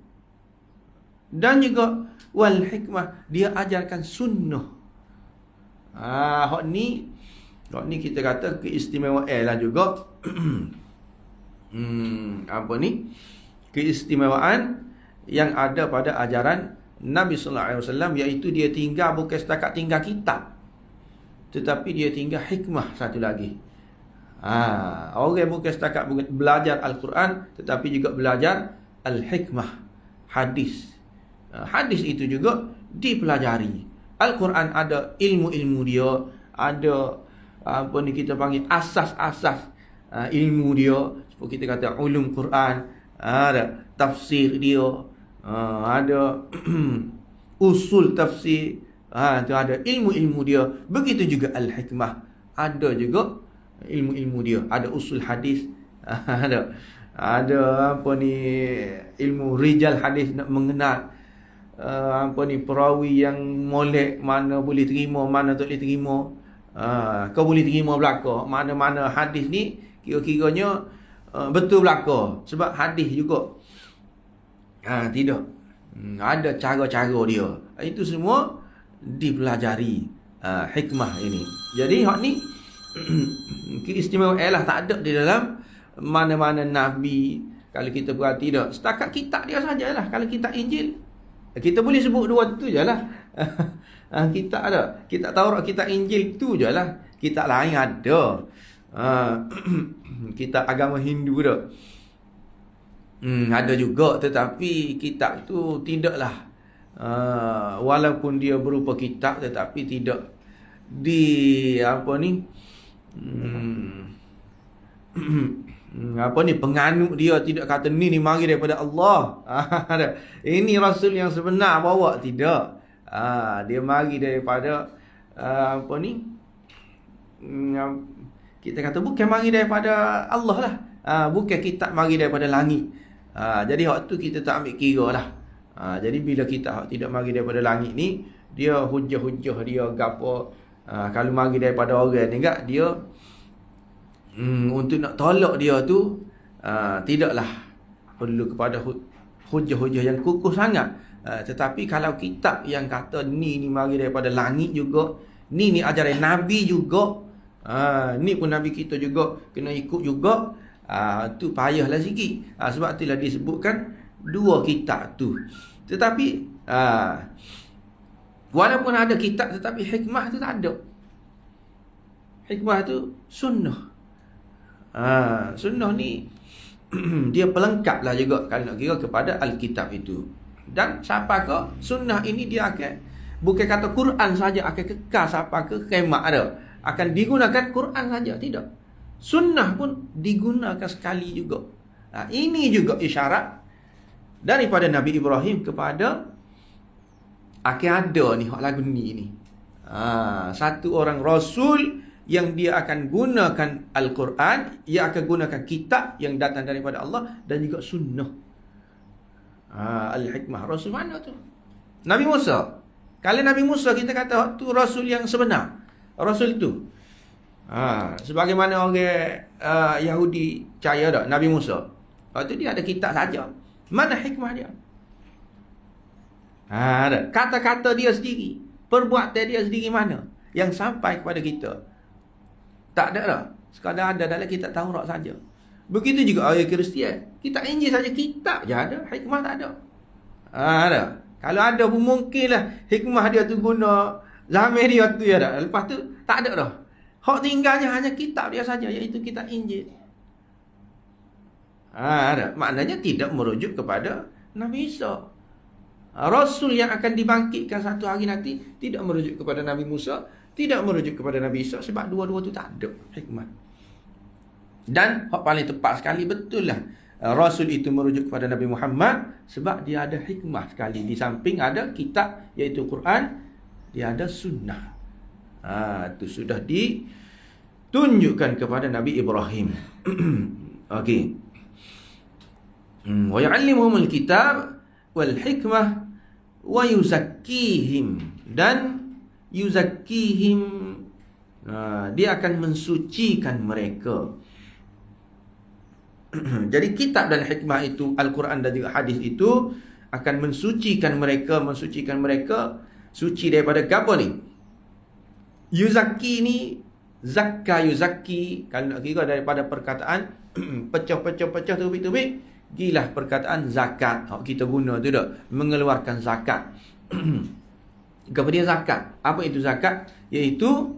Dan juga wal hikmah, dia ajarkan sunnah. Hak ni kita kata keistimewaan lah juga. Keistimewaan yang ada pada ajaran Nabi sallallahu alaihi wasallam, iaitu dia tinggal bukan setakat tinggal kitab, tetapi dia tinggal hikmah satu lagi. Orang bukan setakat belajar Al-Quran, tetapi juga belajar Al-Hikmah, hadis. Hadis itu juga dipelajari. Al-Quran ada ilmu-ilmu dia, ada kita panggil asas-asas ilmu dia. Seperti kita kata ulum Quran, ada tafsir dia, ada usul tafsir, itu ada ilmu-ilmu dia. Begitu juga Al-Hikmah, ada juga ilmu-ilmu dia. Ada usul hadis, ada ilmu rijal hadis, nak mengenal perawi yang molek, mana boleh terima, mana tak boleh terima. Kau boleh terima belaka mana-mana hadis ni kira-kiranya betul belaka sebab hadis juga. Tidak. Ada cara-cara dia. Itu semua dipelajari hikmah ini. Jadi hak ni keistimewaan lah tak ada di dalam mana-mana Nabi. Kalau kita perhati dah, setakat kitab dia sajalah. Kalau kitab Injil, kita boleh sebut dua tu je lah. Kitab ada, kitab Taurat, kitab Injil tu je lah. Kitab lain ada. Kitab agama Hindu dah, ada juga. Tetapi kitab tu tidaklah, walaupun dia berupa kitab, tetapi tidak penganut dia tidak kata ni mari daripada Allah. Ini Rasul yang sebenar bawa, tidak. Dia mari daripada kita kata bukan mari daripada Allah lah. Bukan kitab mari daripada langit. Jadi waktu kita tak ambil kira lah. Jadi bila kita tidak mari daripada langit ni, dia hujah-hujah dia gapo. Kalau mari daripada orang ni enggak, dia untuk nak tolak dia tu tidaklah perlu kepada hujah-hujah yang kukuh sangat. Tetapi kalau kitab yang kata ni mari daripada langit juga, ni ajaran Nabi juga, ni pun Nabi kita juga kena ikut juga, tu payahlah sikit. Sebab itulah disebutkan dua kitab tu. Tetapi walaupun ada kitab, tetapi hikmah tu tak ada. Hikmah tu sunnah. Sunnah ni dia pelengkap lah juga kalau nak kira kepada Alkitab itu. Dan siapa ke sunnah ini dia akan, bukan kata Quran saja akan kekal sampai ke kiamat ada, akan digunakan Quran saja, tidak. Sunnah pun digunakan sekali juga. Ini juga isyarat daripada Nabi Ibrahim kepada akan ada ni hak lagu ni. Satu orang rasul yang dia akan gunakan Al-Quran, ia akan gunakan kitab yang datang daripada Allah dan juga sunnah. Al-hikmah. Rasul mana tu? Nabi Musa. Kalau Nabi Musa kita kata tu rasul yang sebenar, rasul tu sebagaimana orang Yahudi percaya tak Nabi Musa, tu dia ada kitab saja. Mana hikmah dia? Kata-kata dia sendiri, perbuatan dia sendiri mana yang sampai kepada kita? Tak ada dah. Sekadar ada dalam kitab Taurat saja. Begitu juga orang Kristian. Kitab Injil saja, kitab je ada, hikmah tak ada. Ada. Kalau ada pun mungkinlah hikmah dia tu guna zaman dia tu ya dah. Lepas tu tak ada dah. Hak tinggalnya hanya kitab dia saja, iaitu kitab Injil. Ada. Maknanya tidak merujuk kepada Nabi Isa. Rasul yang akan dibangkitkan satu hari nanti tidak merujuk kepada Nabi Musa, tidak merujuk kepada Nabi Isa, sebab dua-dua tu tak ada hikmah. Dan hak paling tepat sekali betul lah Rasul itu merujuk kepada Nabi Muhammad, sebab dia ada hikmah sekali. Di samping ada kitab iaitu Quran, dia ada sunnah. Itu sudah ditunjukkan kepada Nabi Ibrahim. Okey. Wa yu'allimuhumul kitab wal hikmah wa yuzakkihim, dan yuzakkihim, dia akan mensucikan mereka. Jadi kitab dan hikmah itu, Al-Quran dan juga hadis itu akan mensucikan mereka, suci daripada apa ni? Yuzakki ni, zakka yuzakki, kalau nak kira daripada perkataan pecah-pecah tubik-tubik, gilah perkataan zakat. Kita guna tu dah, mengeluarkan zakat. Kepada dia zakat. Apa itu zakat? Iaitu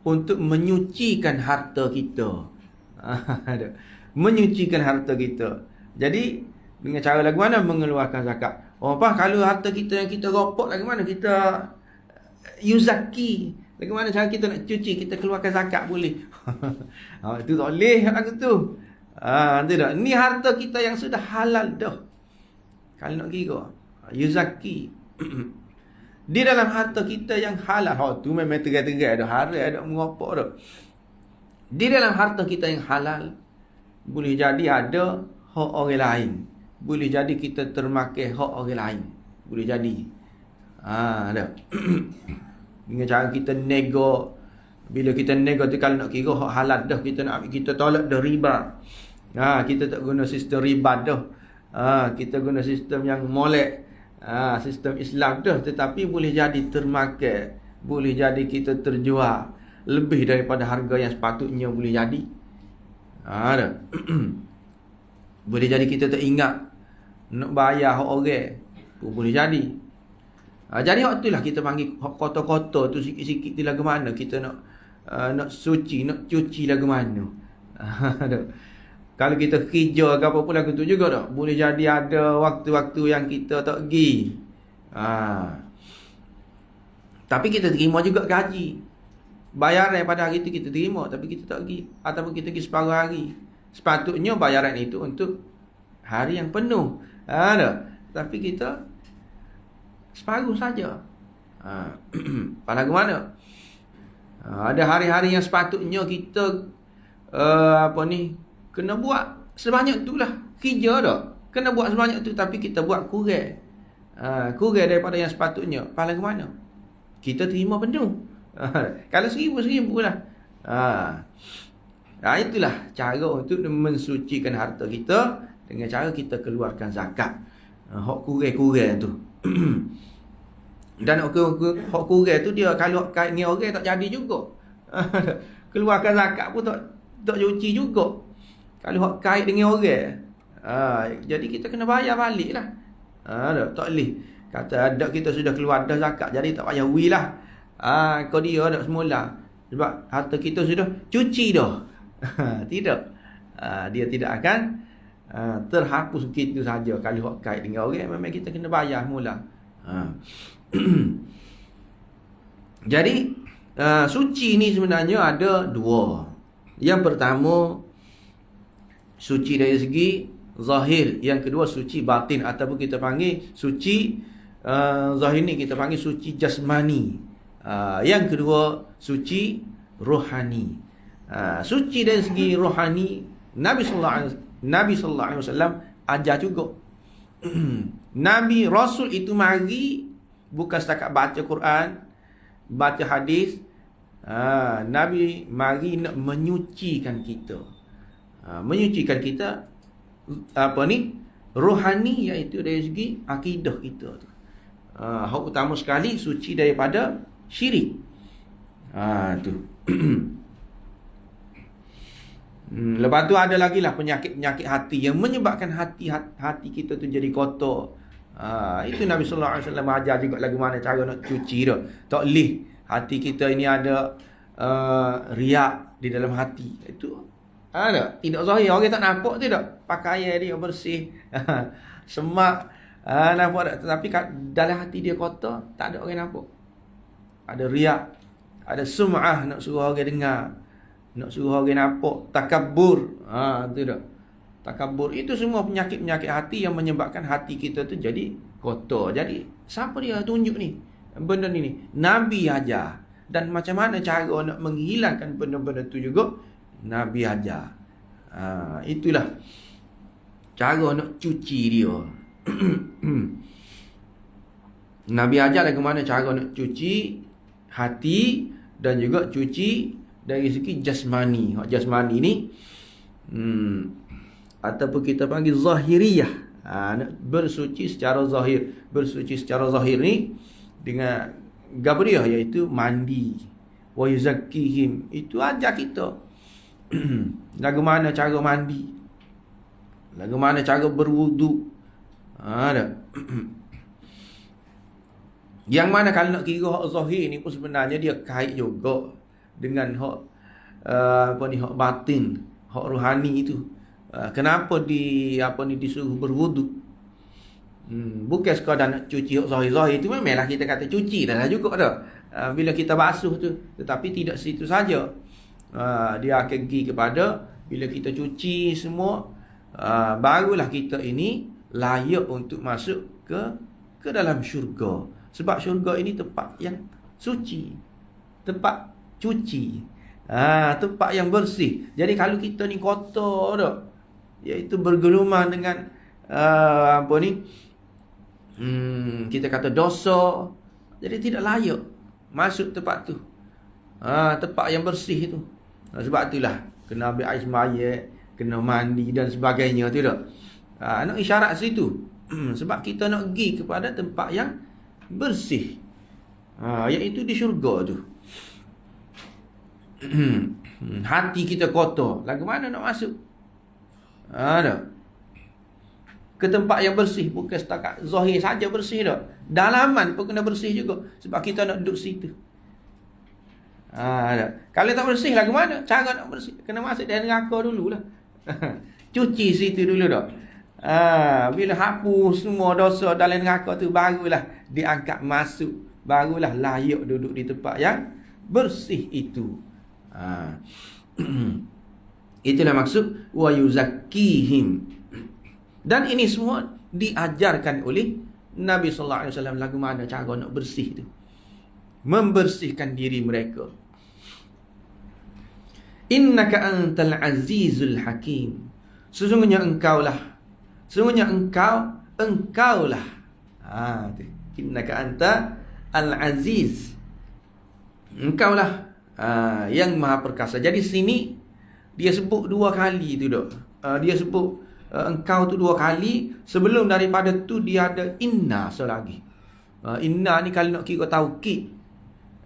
untuk menyucikan harta kita. Menyucikan harta kita. Jadi dengan cara lagu mana mengeluarkan zakat? Kalau harta kita yang kita ropok lagu mana kita yuzaki? Lagu mana cara kita nak cuci, kita keluarkan zakat boleh. Itu tak boleh lagu tu. Tidak. Ni harta kita yang sudah halal dah. Kalau nak kira yuzaki. Di dalam harta kita yang halal, tu memang tegai-tegai dah, haram dah mengopok dah. Di dalam harta kita yang halal, boleh jadi ada hak orang lain, boleh jadi kita termakan hak orang lain, boleh jadi. Ada. Dengan cara kita nego, bila kita nego tu kalau nak kira hak halal dah, kita nak kita tolak dah riba. Kita tak guna sistem riba dah. Kita guna sistem yang molek, sistem Islam dah. Tetapi boleh jadi termakan, boleh jadi kita terjual lebih daripada harga yang sepatutnya, boleh jadi. Ada. Boleh jadi kita tak ingat nak bayar hak orang, boleh jadi. Jadi hak itulah kita panggil hak kotor-kotor tu, sikit-sikit tu lagu mana kita nak suci, nak cuci lagu mana. Kalau kita kerja ke apa pun lagu tu juga tak. Boleh jadi ada waktu-waktu yang kita tak pergi. Tapi kita terima juga gaji. Bayaran pada hari itu kita terima, tapi kita tak pergi. Ataupun kita pergi separuh hari. Sepatutnya bayaran itu untuk hari yang penuh. Tapi kita separuh saja. Pada mana? Ada hari-hari yang sepatutnya kita kena buat sebanyak itulah. Kerja dah kena buat sebanyak tu, tapi kita buat kurang. kurang daripada yang sepatutnya, pahala ke mana? Kita terima penuh. Kalau 1,000 lah. Itulah cara untuk mensucikan harta kita dengan cara kita keluarkan zakat. Hak kurang-kurang tu. Dan hak kurang tu dia kalau kait dengan orang tak jadi juga. Keluarkan zakat pun tak cuci juga. Kalau hak kait dengan orang. Jadi kita kena bayar balik lah. Tak boleh kata ada kita sudah keluar dah zakat, jadi tak payah wi lah. Kau dia dak semula. Sebab harta kita sudah cuci dah. Tidak. Dia tidak akan terhapus begitu saja. Kalau hak kait dengan orang, memang kita kena bayar mula. Jadi suci ni sebenarnya ada dua. Yang pertama, suci dari segi zahir. Yang kedua, suci batin, ataupun kita panggil suci zahir ni kita panggil suci jasmani. Yang kedua, suci rohani. Suci dari segi rohani, Nabi sallallahu alaihi wasallam ajar juga. Nabi Rasul itu mari bukan setakat baca Quran, baca hadis. Nabi mari nak menyucikan kita. Menyucikan kita rohani, iaitu dari segi akidah kita tu. Hak utama sekali suci daripada syirik. Tu. Lepas tu ada lagi lah penyakit-penyakit hati yang menyebabkan hati kita tu jadi kotor. Itu Nabi sallallahu alaihi wasallam ajar juga lagu mana cara nak cuci tu. Tak leh hati kita ini ada riak di dalam hati. Itu ada tidak zahir, orang tak nampak tu tak. Pakaian dia bersih, semak nampak tak, tetapi dalam hati dia kotor, tak ada orang nampak. Ada riak, ada sum'ah, nak suruh orang dengar, nak suruh orang nampak, takabur. Tu tak. Takabur itu semua penyakit-penyakit hati yang menyebabkan hati kita tu jadi kotor. Jadi siapa dia tunjuk ni? Benda ni Nabi ajar. Dan macam mana cara nak menghilangkan benda-benda tu juga Nabi ajar. Itulah cara nak cuci dia. Nabi ajar bagaimana cara nak cuci hati dan juga cuci dari segi jasmani. Jasmani ni ataupun kita panggil zahiriyah. Nak bersuci secara zahir. Bersuci secara zahir ni dengan gabriah, iaitu mandi. Wa yuzakkihim, itu ajar kita. Lagu mana cara mandi, lagu mana cara berwuduk. Yang mana kalau nak kira hak zahir ni pun sebenarnya dia kait juga dengan hak hak batin, hak rohani itu. Kenapa disuruh berwuduk? Bukan sekadar nak cuci hak zahir-zahir itu, memanglah kita kata cuci dah juga dah. Bila kita basuh tu, tetapi tidak situ saja. Dia akan pergi kepada bila kita cuci semua, barulah kita ini layak untuk masuk ke dalam syurga. Sebab syurga ini tempat yang suci, tempat cuci, tempat yang bersih. Jadi kalau kita ni kotor dah, iaitu bergelumang dengan kita kata dosa, jadi tidak layak masuk tempat tu, tempat yang bersih tu. Sebab itulah kena ambil air semaya, kena mandi dan sebagainya tu tak. Nak isyarat situ. Sebab kita nak pergi kepada tempat yang bersih, iaitu di syurga tu. Hati kita kotor, lagu mana nak masuk? Ke tempat yang bersih. Bukan setakat zahir saja bersih tak, dalaman pun kena bersih juga. Sebab kita nak duduk situ. Kalau tak bersih lagu mana cara nak bersih? Kena masuk dalam neraka dululah. Cuci situ dulu tak. Bila hapus semua dosa dalam neraka tu, barulah diangkat masuk, barulah layak duduk di tempat yang bersih itu. Itulah maksud wa yuzakkihim. Dan ini semua diajarkan oleh Nabi sallallahu alaihi wasallam lagu mana cara nak bersih tu, membersihkan diri mereka. Innaka antal azizul hakim. Sesungguhnya engkaulah tu. Innaka anta al-aziz. Engkau lah yang maha perkasa. Jadi sini dia sebut 2 kali tu dok. Dia sebut engkau tu 2 kali. Sebelum daripada tu dia ada inna selagi. Inna ni kalau nak kira taukid.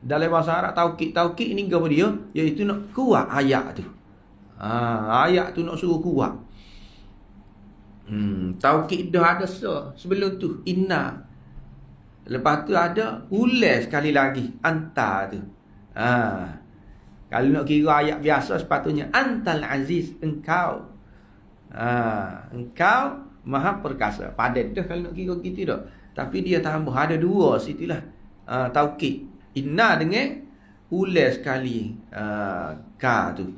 Dalam bahasa Arab taukid ni apa dia? Iaitu nak kuat ayat tu. Ayat tu nak suruh kuat. Taukid dah ada sebelum tu inna. Lepas tu ada ulas sekali lagi anta tu. Kalau nak kira ayat biasa sepatutnya antal aziz, engkau. Engkau maha perkasa. Padat dah kalau nak kira gitu dah. Tapi dia tambah ada 2 situlah. Taukid inna dengan ulas sekali ka tu.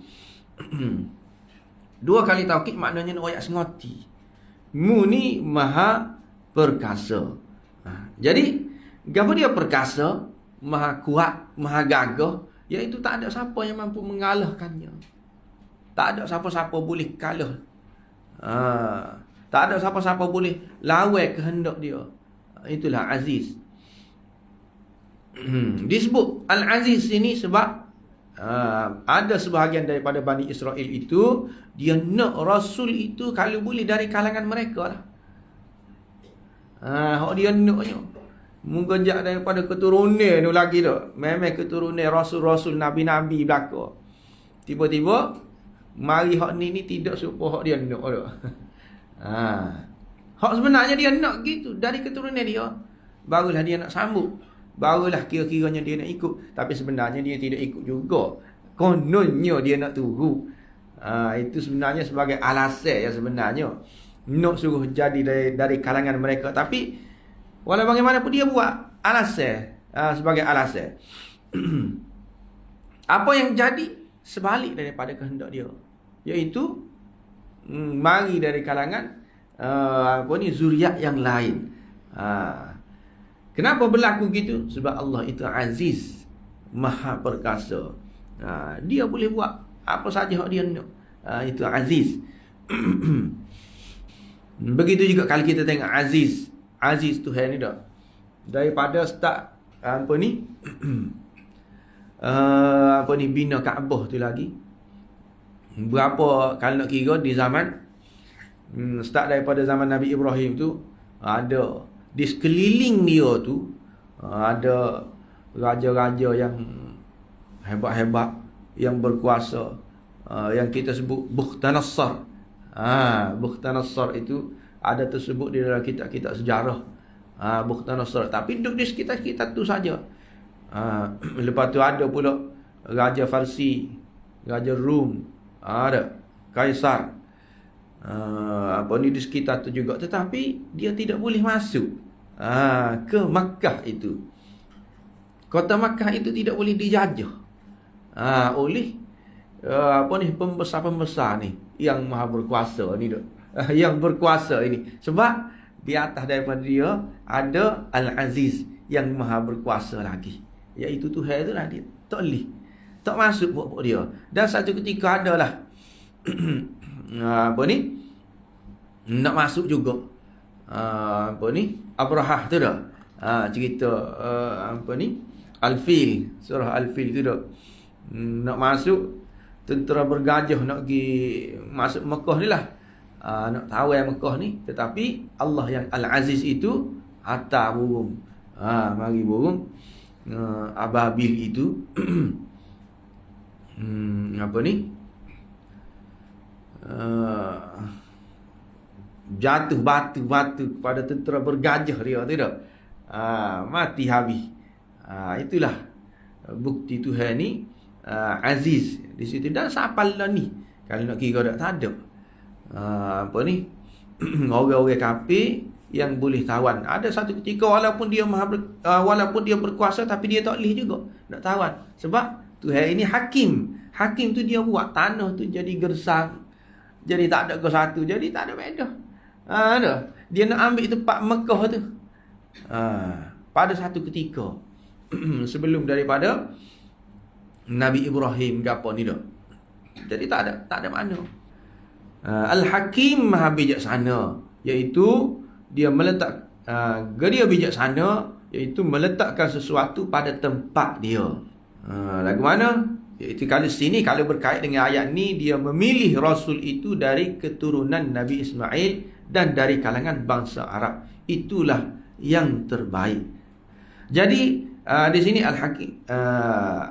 2 kali taukid maknanya nak ayat sengoti. Mu ni maha perkasa. Jadi gapo dia perkasa, maha kuat, maha gagah, iaitu tak ada siapa yang mampu mengalahkannya. Tak ada siapa-siapa boleh kalah. Tak ada siapa-siapa boleh lawan kehendak dia. Itulah aziz. Disebut al-aziz ini sebab ada sebahagian daripada Bani Israel itu dia nak rasul itu kalau boleh dari kalangan mereka lah. Hak dia naknya mengejak daripada keturunan tu lagi dah. Memang keturunan rasul-rasul, nabi-nabi belaka. Tiba-tiba mari hak ni tidak serupa hak dia nak dah. Hak sebenarnya dia nak gitu dari keturunan dia. Barulah dia nak sambut. Barulah kira-kiranya dia nak ikut. Tapi sebenarnya dia tidak ikut juga. Kononnya dia nak tunggu. Itu sebenarnya sebagai alasan yang sebenarnya nak suruh jadi dari kalangan mereka. Tapi walau bagaimanapun dia buat alasan, sebagai alasan. Apa yang jadi sebalik daripada kehendak dia, iaitu mari dari kalangan zuriat yang lain. Kenapa berlaku gitu? Sebab Allah itu aziz, maha perkasa. Dia boleh buat apa saja hak dia nak. Itu aziz. Begitu juga kalau kita tengok aziz. Aziz Tuhan ni dah. Daripada start bina Kaabah tu lagi. Berapa kalau nak kira di zaman start daripada zaman Nabi Ibrahim tu, ada di sekeliling dia tu ada raja-raja yang hebat-hebat, yang berkuasa, yang kita sebut Bukhtanasar. Bukhtanasar itu ada tersebut di dalam kitab-kitab sejarah. Bukhtanasar, tapi duduk di sekitar-sekitar tu saja. Lepas tu ada pula Raja Farsi, Raja Rum, ada Kaisar. Di sekitar tu juga. Tetapi dia tidak boleh masuk ke Makkah itu. Kota Makkah itu tidak boleh dijajah oleh pembesar-pembesar ni yang maha berkuasa ni dok. Yang berkuasa ini. Sebab di atas daripada dia ada Al-Aziz yang maha berkuasa lagi. Iaitu Tuhan tu lah, dia tak boleh, tak masuk buat dia. Dan satu ketika adalah nak masuk juga Abrahah tu dah. Cerita Al-Fil, surah Al-Fil tu dah. Nak masuk, tentera bergajah nak pergi masuk Mekah ni lah. Nak tawar Mekah ni. Tetapi Allah yang Al-Aziz itu hantar burung. Mari burung ababil itu jatuh batu-batu kepada tentera bergajah dia tu dah. Mati habis. Itulah bukti Tuhan ni aziz di situ. Dan sapal lah ni kalau nak kira tak ada orang-orang kafir yang boleh tawan. Ada satu ketika walaupun dia berkuasa, tapi dia tak boleh juga nak tawan. Sebab Tuhan ini hakim. Hakim tu dia buat tanah tu jadi gersang, jadi tak ada ke satu, jadi tak ada beda. Dia nak ambil tempat Mekah tu pada satu ketika sebelum daripada Nabi Ibrahim gapo ni dah. Jadi tak ada makna. Al-Hakim maha bijaksana, iaitu dia meletak Geria bijaksana iaitu meletakkan sesuatu pada tempat dia. Lagu mana? Iaitu kalau sini, kalau berkait dengan ayat ni, dia memilih Rasul itu dari keturunan Nabi Ismail dan dari kalangan bangsa Arab. Itulah yang terbaik. Jadi di sini Al-Hakim,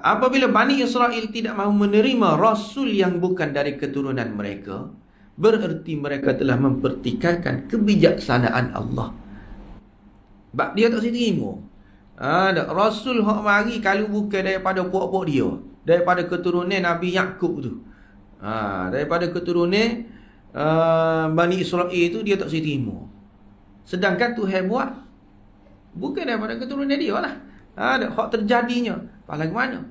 apabila Bani Israel tidak mahu menerima Rasul yang bukan dari keturunan mereka, bererti mereka telah mempertikaikan kebijaksanaan Allah. Sebab dia tak terima. Rasul hak mari kalau bukan daripada puak-puak dia, daripada keturunan Nabi Yaqub tu, daripada keturunan Bani Israel tu, dia tak terima. Sedangkan Tuhan buat bukan daripada keturunan dia lah. Hak terjadinya paling mana?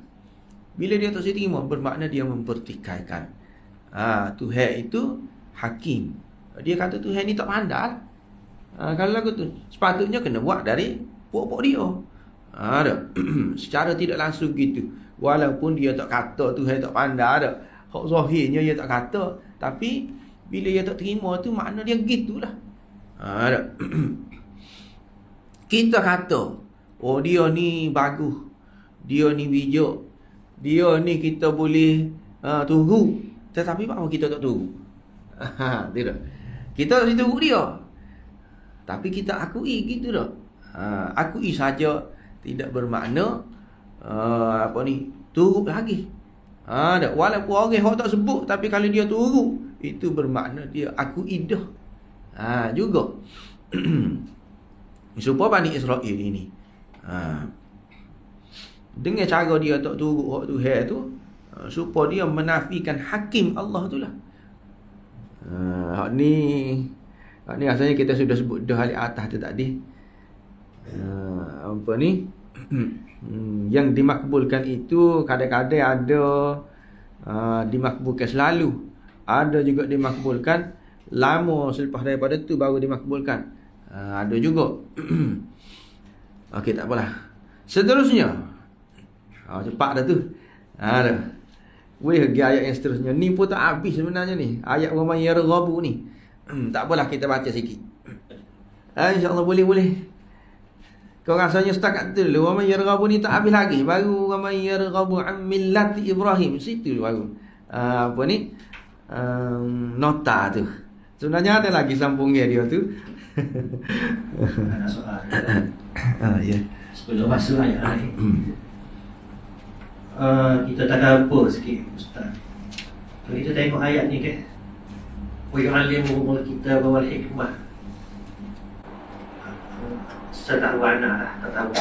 Bila dia tak terima, bermakna dia mempertikaikan. Tuhan itu hakim. Dia kata Tuhan ni tak pandai. Kalau lagu tu sepatutnya kena buat dari puak-puak dia. Secara tidak langsung gitu. Walaupun dia tak kata Tuhan tak pandai dah. Hak zahirnya dia tak kata, tapi bila dia tak terima tu makna dia gitulah. Kita kata, oh dia ni bagus, dia ni bijak, dia ni kita boleh tunggu. Tetapi apa kita tak tunggu? Tidak. Kita tak tunggu dia, tapi kita akui gitu dah. Akui saja tidak bermakna turut lagi. Walaupun orang hak tak sebut, tapi kalau dia turut, itu bermakna dia akui dah. Juga. Supaya Bani Israel ini, dengan cara dia tak turut hak Tuhan tu, supaya dia menafikan hakim Allah tu lah. Hak ni rasanya kita sudah sebut dah di atas tu tadi. Yang dimakbulkan itu kadang-kadang ada dimakbulkan selalu, ada juga dimakbulkan lama selepas daripada tu baru dimakbulkan. Ada juga. Okey, tak apalah. Seterusnya, cepat dah tu. Dah. Boleh pergi ayat yang seterusnya. Ni pun tak habis sebenarnya ni. Ayat Waman Yarghabu ni. Tak apalah, kita baca sikit. InsyaAllah boleh. Kau rasanya setakat tu dulu. Waman Yarghabu ni tak habis lagi. Baru Waman Yarghabu an millati Ibrahim. Situ baru nota tu. Sebenarnya ada lagi sambungnya dia tu. Ada soal. Ya. Sebelum masuk ayat ni, kita tadabbur sikit, Ustaz. Kalau kita tengok ayat ni kan, wa yu'allimuhumul kitaba wal hikmah. Secara warna lah, tak tahu.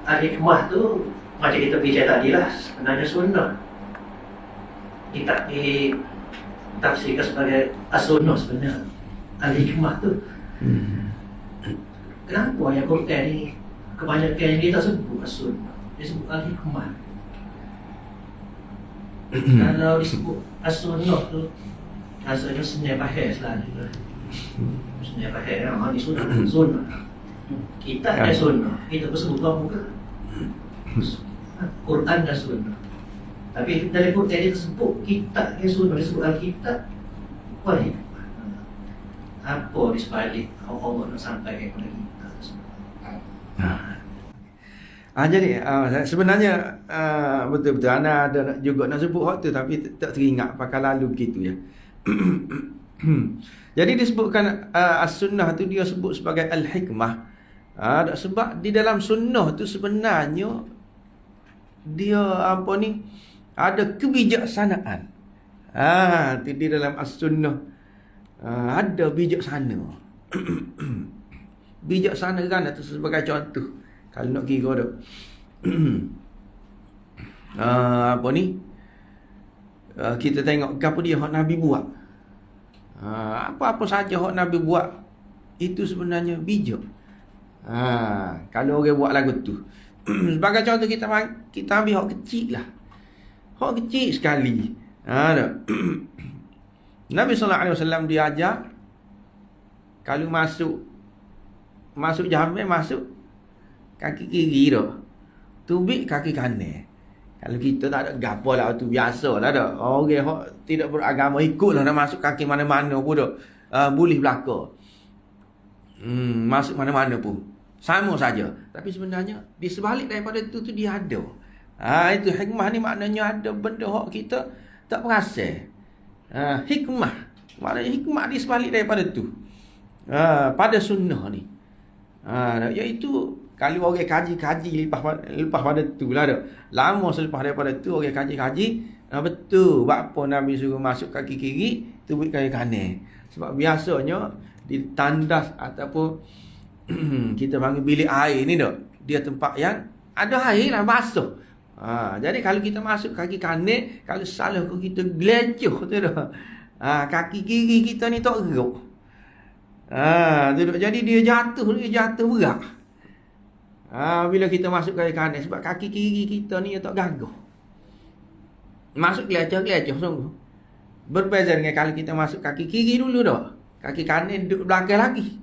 Al-hikmah tu macam kita bincang tadi lah, sebenarnya sunnah. Kita ditafsirkan sebagai as-sunnah sebenarnya. Al-hikmah tu. Kenapa ayat Quran ni kebanyakan dia tak sebut as-sunnah, dia sebut al-hikmah. Kalau disebut as-sunnah tu rasanya senang faham selalu. Senang faham, ni sunnah. Kita ada sunnah, kita bersebut apa ke? Quran dan sunnah. Tapi dari Quran dia tersebut kitab yang sunnah, disebut al-kitab wal hikmah. Apa di sebalik Allah nak sampaikan kepada kita? Jadi sebenarnya betul-betul ana ada juga nak sebut hak tu, tapi tak teringat pakai lalu gitu ya. Jadi disebutkan as-sunnah tu dia sebut sebagai al-hikmah. Sebab di dalam sunnah tu sebenarnya dia ada kebijaksanaan. Di dalam as-sunnah ada bijaksana. Bijaksana kan itu sebagai contoh. Kalau nak kira dah. Kita tengok apa dia hak Nabi buat. Apa-apa saja hak Nabi buat itu sebenarnya bijak. Kalau orang buat lagu tu. Sebagai contoh kita ambil hak kecil lah. Hak kecil sekali. Nabi SAW dia ajar kalau masuk jamil, masuk kaki kiri dah, tubik kaki kanan. Kalau kita tak ada gapo lah, tu biasa lah dah. Orang hak tidak beragama ikutlah nak masuk kaki mana-mana pun dah. boleh berlaku. Masuk mana-mana pun sama saja. Tapi sebenarnya di sebalik daripada itu tu dia ada. Itu hikmah ni maknanya ada benda hak kita tak perasan. Hikmah. Maknanya hikmah di sebalik daripada tu. Pada sunnah ni. Iaitu kalau orang kaji-kaji lepas pada tu lah dah. Lama selepas daripada tu orang kaji-kaji, betul apa Nabi suruh masuk kaki kiri, tubik kaki kanan. Sebab biasanya di tandas ataupun kita panggil bilik air ni dah, dia tempat yang ada air lah, basuh. Jadi kalau kita masuk kaki kanan, kalau salah kita gelecuh tu dah. Kaki kiri kita ni tak geruk. Jadi dia jatuh berat. Bila kita masuk kaki kanan, sebab kaki kiri kita ni tak gagah. Masuk gelecuh sungguh. Berbeza dengan kalau kita masuk kaki kiri dulu dah. Kaki kanan duduk belakang lagi.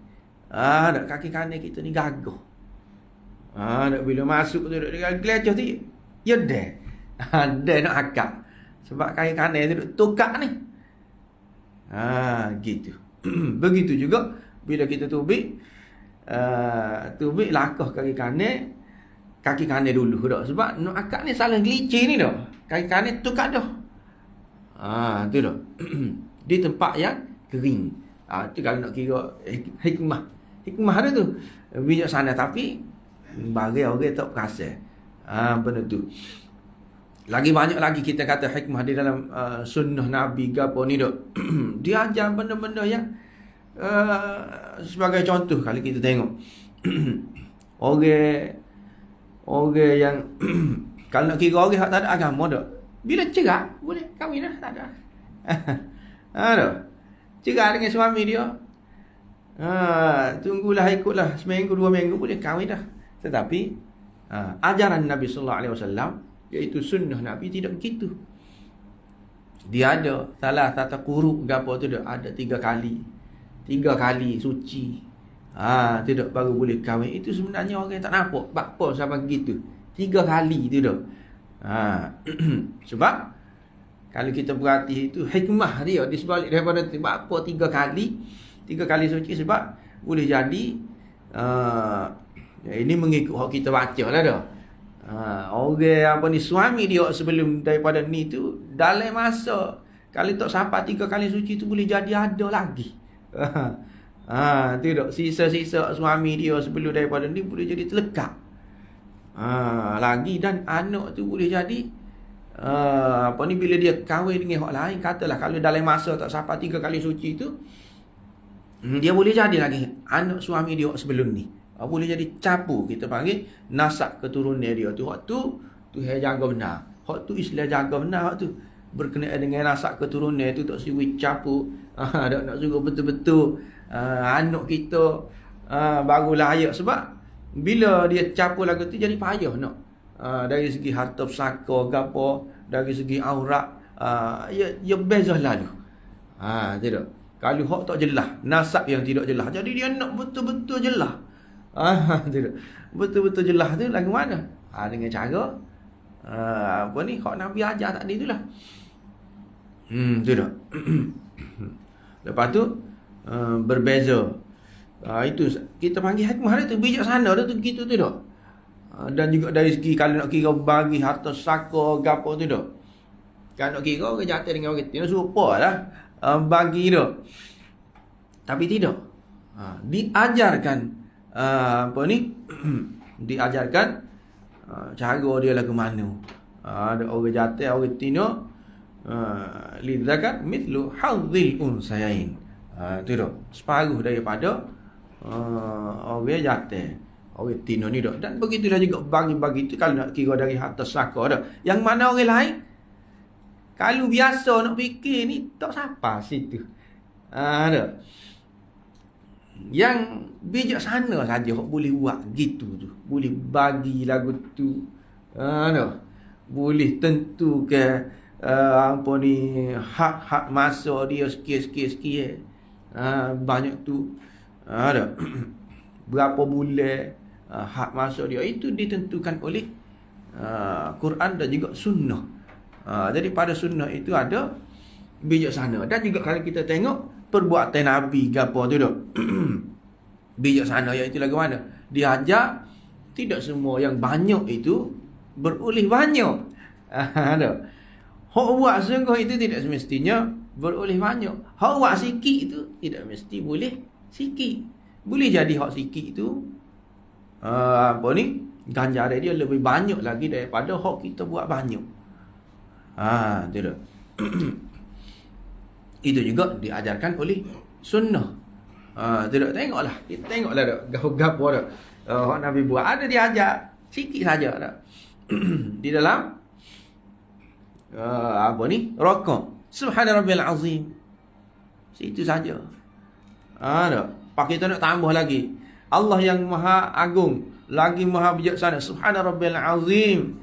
Kaki kanan kita ni gagah. Bila masuk tu duduk gelecuh tu, ya dah. Dah nak akak. Sebab kaki kanan tu duduk tukar ni. Gitu. Begitu juga bila kita tubik lakah kaki kanan dulu dah. Sebab nak akak ni salah gelicir ni dah. Kaki kanan tukar dah. Tu dah. Di tempat yang kering. Tu kalau nak kira hikmah. Hikmah dia tu bijaksana, tapi bagi orang tak perasan. Benda tu. Lagi banyak lagi kita kata hikmah di dalam sunnah Nabi ke apa ni dah. Dia ajar benda-benda yang sebagai contoh kalau kita tengok orang yang kalau nak kira orang yang tak ada agama dah, bila cerai boleh kahwin dah, tak ada. Dah. Cerai dengan suami dia. Tunggulah ikutlah seminggu 2 minggu boleh kahwin dah. Tetapi ajaran Nabi sallallahu alaihi wasallam, iaitu sunnah Nabi, tidak begitu. Dia ada salah tata quru gapo tu dah, ada 3 kali. 3 kali suci. Tidak baru boleh kahwin. Itu sebenarnya orang tak nampak apa sampai begitu. 3 kali tu dah. Sebab kalau kita perhati itu hikmah dia di sebalik daripada tu. Apa 3 kali? 3 kali suci sebab boleh jadi ini mengikut hak kita baca lah dah. Orang suami dia sebelum daripada ni tu, dalam masa kalau tak sampai 3 kali suci tu boleh jadi ada lagi. Tidak, sisa-sisa suami dia sebelum daripada ni boleh jadi terlekat lagi, dan anak tu boleh jadi bila dia kahwin dengan orang lain, katalah kalau dalam masa tak sampai 3 kali suci tu, dia boleh jadi lagi anak suami dia sebelum ni. Boleh jadi capu, kita panggil nasab keturunan dia tu. Hak tu jaga benar. Hak tu Islam jaga benar. Hak tu berkenaan dengan nasab keturunan tu tak siwi capu. Nak suruh betul-betul anak kita baru layak. Sebab bila dia capu lagu tu jadi payah nak. Dari segi harta pusaka gapo, dari segi aurat, ya beza lalu. Tidak. Kalau hak tak jelas, nasab yang tidak jelas, jadi dia nak betul-betul jelas. Tidak. Betul-betul jelas tu lagu mana? Dengan cara hak Nabi ajar tadi itulah. Tidak. Lepas tu berbeza. Itu kita panggil hikmah dia tu, bijaksana dia tu gitu tu dah. Dan juga dari segi kalau nak kira bagi harta saka gapo tu dah. Kalau nak kira orang jatuh dengan orang tina serupalah bagi dah. Tapi tidak. Diajarkan diajarkan cara dia lagu mana. Ada orang jatuh, orang tina lidzakat mithlu hadzil unsayain. Tu dah separuh daripada orang jatuh, orang tina ni dah. Dan begitulah juga bagi-bagi tu kalau nak kira dari harta saka dah. Yang mana orang lain kalau biasa nak fikir ni tak siapa situ. Dah. Yang bijaksana saja hok boleh buat gitu tu. Boleh bagi lagu tu. Dah. Boleh tentukan hak-hak masa dia sikit-sikit. Banyak tu. Ada berapa bulan hak masa dia itu ditentukan oleh Quran dan juga sunnah. Jadi pada sunnah itu ada bijaksana. Dan juga kalau kita tengok perbuatan Nabi ke apa tu dah. Bijaksana yang itu lagu mana? Dia ajak tidak semua yang banyak itu beroleh banyak. Ada. Hak buat sungguh itu tidak semestinya beroleh banyak. Hak buat sikit itu tidak mesti boleh sikit. Boleh jadi hak sikit itu ganjaran dia lebih banyak lagi daripada hak kita buat banyak. Tidak. Itu juga diajarkan oleh sunnah. Tidak, tengoklah. Kita tengoklah dak gapo-gapo dak. Hak Nabi buat ada diajar sikit saja dak. Di dalam rokok. Subhana rabbiyal azim. Situ saja. Tak. Pak kita nak tambah lagi. Allah yang maha agung, lagi maha bijaksana. Subhana rabbiyal azim.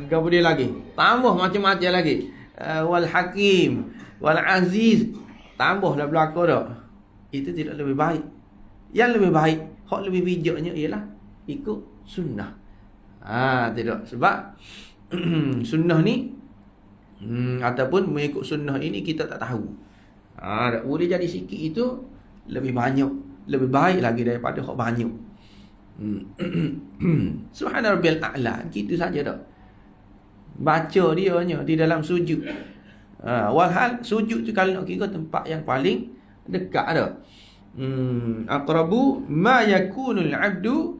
Gapo dia lagi? Tambah macam-macam lagi. Wal hakim, wal aziz. Tambahlah belaka dak. Itu tidak lebih baik. Yang lebih baik, hak lebih bijaknya ialah ikut sunnah. Tidak. Sebab sunnah ni ataupun mengikut sunnah ini kita tak tahu. Tak boleh jadi sikit itu lebih banyak, lebih baik lagi daripada hak banyak. Subhana rabbiyal a'la, gitu saja dak. Baca dia nya di dalam sujud. Walhal sujud tu kalau nak kira tempat yang paling dekat dak. Aqrabu ma yakunul 'abdu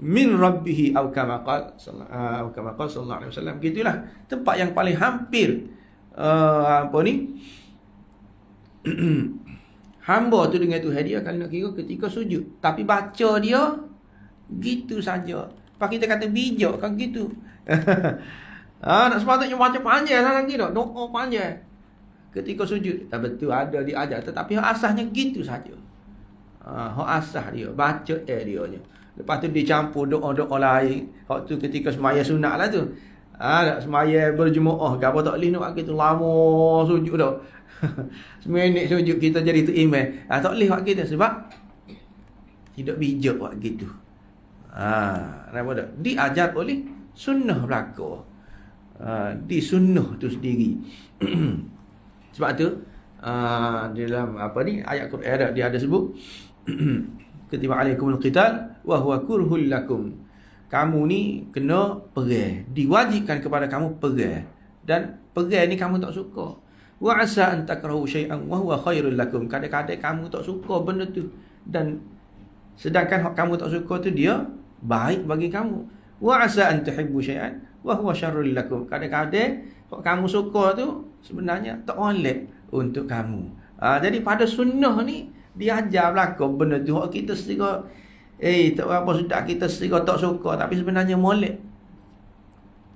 min rabbih atau kama qala sallallahu alaihi wasallam. Gitulah tempat yang paling hampir hamba tu dengan Tuhan dia kalau nak kira ketika sujud. Tapi baca dia gitu saja. Pak kita kata bijak kan gitu. Nak sepatutnya baca panjang lagi dak, doa panjang ketika sujud. Betul ada diajar, tetapi asasnya gitu saja. Hak asas dia baca dia nya. Lepas tu dicampur doa-doa lain. Hak tu ketika semaya sunat lah tu. Nak semaya berjemaah ke apa tak boleh nak kita lama sujud dah. Seminit sujud kita jadi tu imam. Tak boleh buat kita sebab tidak bijak buat gitu. Kenapa tak? Diajar oleh sunnah belaka. Di sunnah tu sendiri. Sebab tu di dalam ayat Quran dia ada sebut kutiba alaikumul qital wa huwa kurhul lakum. Kamu ni kena perang, diwajibkan kepada kamu perang, dan perang ni kamu tak suka. Wa asa an takrahu syai'an wa huwa khairul lakum. Kadang-kadang kamu tak suka benda tu, dan sedangkan hak kamu tak suka tu dia baik bagi kamu. Wa asa an tuhibbu syai'an wa huwa syarrul lakum. Kadang-kadang hak kamu suka tu sebenarnya tak molek untuk kamu. Jadi pada sunnah ni diajar belaka benda tu hak kita sekira tak apa sudah kita sekira tak suka tapi sebenarnya molek.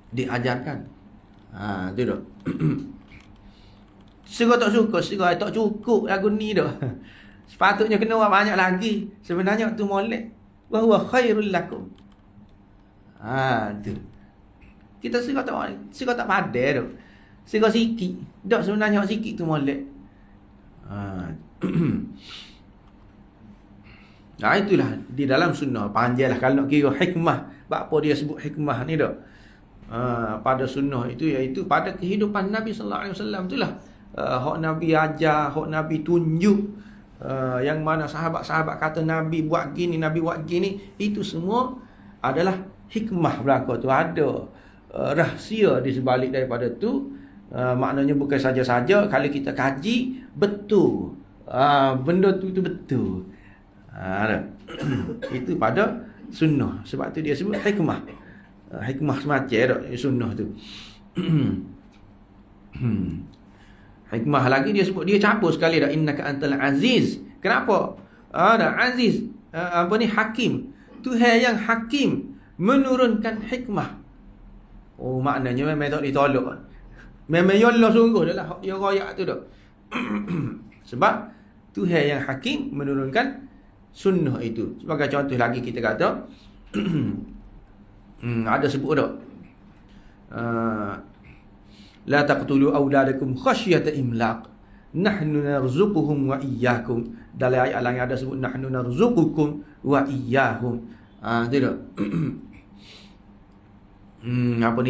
Diajarkan. Tu dah. Sekira tak suka, sekira tak cukup lagu ni dah. Sepatutnya kena buat banyak lagi. Sebenarnya tu molek. Wa huwa khairul lakum. Tu. Kita sekira tak padai dah. Sekira sikit. Dak sebenarnya sikit tu molek. Itulah di dalam sunnah. Panjanglah kalau nak kira hikmah. Apa dia sebut hikmah ni dah. Pada sunnah itu, iaitu pada kehidupan Nabi sallallahu alaihi wasallam itulah. Hak Nabi ajar, hak Nabi tunjuk, yang mana sahabat-sahabat kata Nabi buat gini, Nabi buat gini, itu semua adalah hikmah belaka tu. Ada rahsia di sebalik daripada tu. Maknanya bukan saja-saja kalau kita kaji betul, benda tu betul. Itu pada sunnah. Sebab tu dia sebut hikmah. Hikmah semacam sunnah tu. Hikmah lagi dia sebut, dia campur sekali dah, innaka antal aziz. Kenapa? Aziz hakim. Tuhan yang hakim menurunkan hikmah. Maknanya memang tak ditolak. Memang Allah sungguh dah lah dia royak tu dah. Sebab Tuhan yang hakim menurunkan sunnah itu. Sebagai contoh lagi kita kata ada sebut dah, la taqtulu auladakum khasyata imlaq nahnu narzuquhum wa iyyakum. Dalam ayat lain ada sebut nahnu narzuqukum wa iyyahum. Tidak.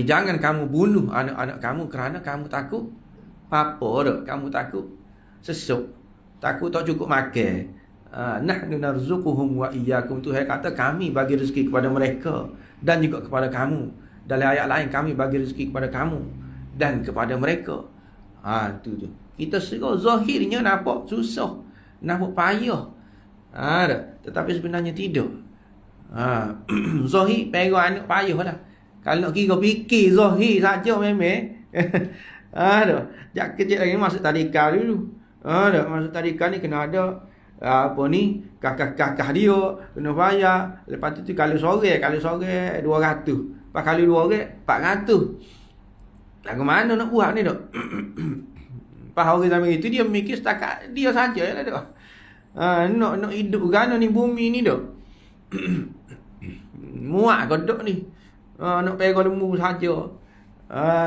Jangan kamu bunuh anak-anak kamu kerana kamu takut apa dah? Kamu takut sesuk, takut tak cukup makan. Nahnu narzuquhum wa iyyakum, Tuhan kata kami bagi rezeki kepada mereka dan juga kepada kamu. Dalam ayat lain, kami bagi rezeki kepada kamu dan kepada mereka. Tu. Kita serah zahirnya nampak susah, nampak payah. Tetapi sebenarnya tidak. Zahir pergi anak payah lah. Kalau nak kira fikir zahir saja memang. Jak kecil lagi masuk tadika dulu. Masuk tadika ni kena ada kakak dia kena bayar. Lepas tu kalau sore 200. Lepas kali 2 orang 400. Lagu mana nak buat ni dok? Pas orang zaman itu dia mikir setakat dia saja lah dok. Nak hidup gana ni bumi ni dok. Muak kodok ni. Nak pergi lembu saja.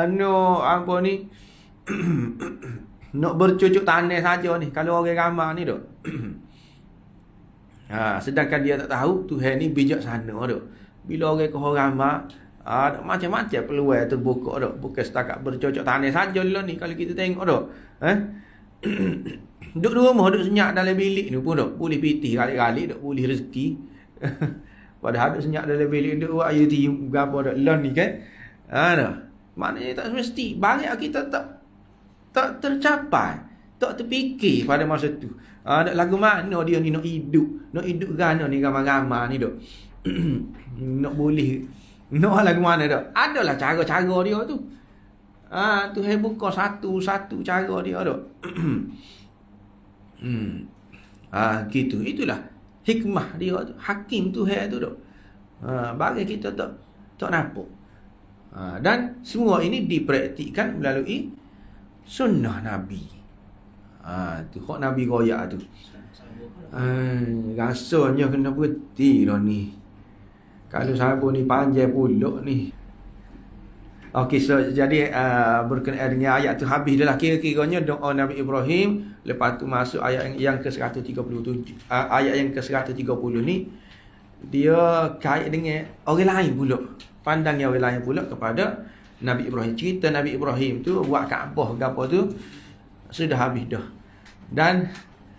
Nak apa ni? Nak bercucuk tanah saja ni kalau orang ramai ni dok. Sedangkan dia tak tahu Tuhan ni bijaksana dok. Bila orang kau ramai, macam-macam peluang terbuka dok. Bukan setakat bercucuk tanah saja lah ni kalau kita tengok dok. Duduk di rumah, duduk senyap dalam bilik ni pun dok. Boleh pitih kali-kali dok, boleh rezeki. Padahal duduk senyap dalam bilik duduk buat IoT berapa dok lon ni kan. Maknanya tak semesti banyak kita tak tercapai, tak terfikir pada masa tu. Nak lagu mana dia ni nak hidup gana ni ramai-ramai ni dok. Nak boleh nak lagu mana dok. Adalah cara-cara dia tu. Tuhan buka satu cara dia dok. Gitu. Itulah hikmah dia tu. Hakim Tuhan tu dok. Bagi kita tak nampak. Dan semua ini dipraktikkan melalui sunnah Nabi. Tu hak Nabi royak tu. Rasanya kena berhenti dah ni. Kalau sabun ni panjang pulak ni. Okey, so jadi berkenaan dengan ayat tu habis dah lah. Kira-kiranya doa Nabi Ibrahim. Lepas tu masuk ayat yang ke-137. Ayat yang ke-130 ni dia kait dengan orang lain pula. Pandangnya orang lain pula kepada Nabi Ibrahim. Cerita Nabi Ibrahim tu buat Kaabah ke apa tu sudah habis dah. Dan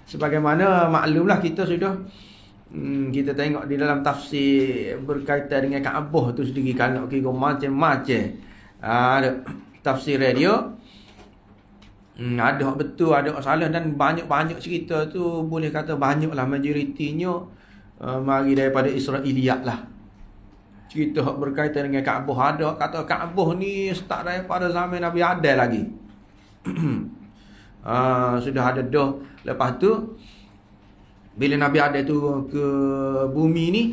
sebagaimana maklumlah kita sudah kita tengok di dalam tafsir berkaitan dengan Kaabah tu sendiri kalau kira macam-macam. Ada tafsir dia. Ada betul, ada salah dan banyak-banyak cerita tu boleh kata banyaklah majoritinya mari daripada Israiliyat lah. Cerita berkaitan dengan Kaabah ada kata Kaabah ni start daripada zaman Nabi Adam lagi. Sudah ada dah. Lepas tu bila Nabi Adam tu ke bumi ni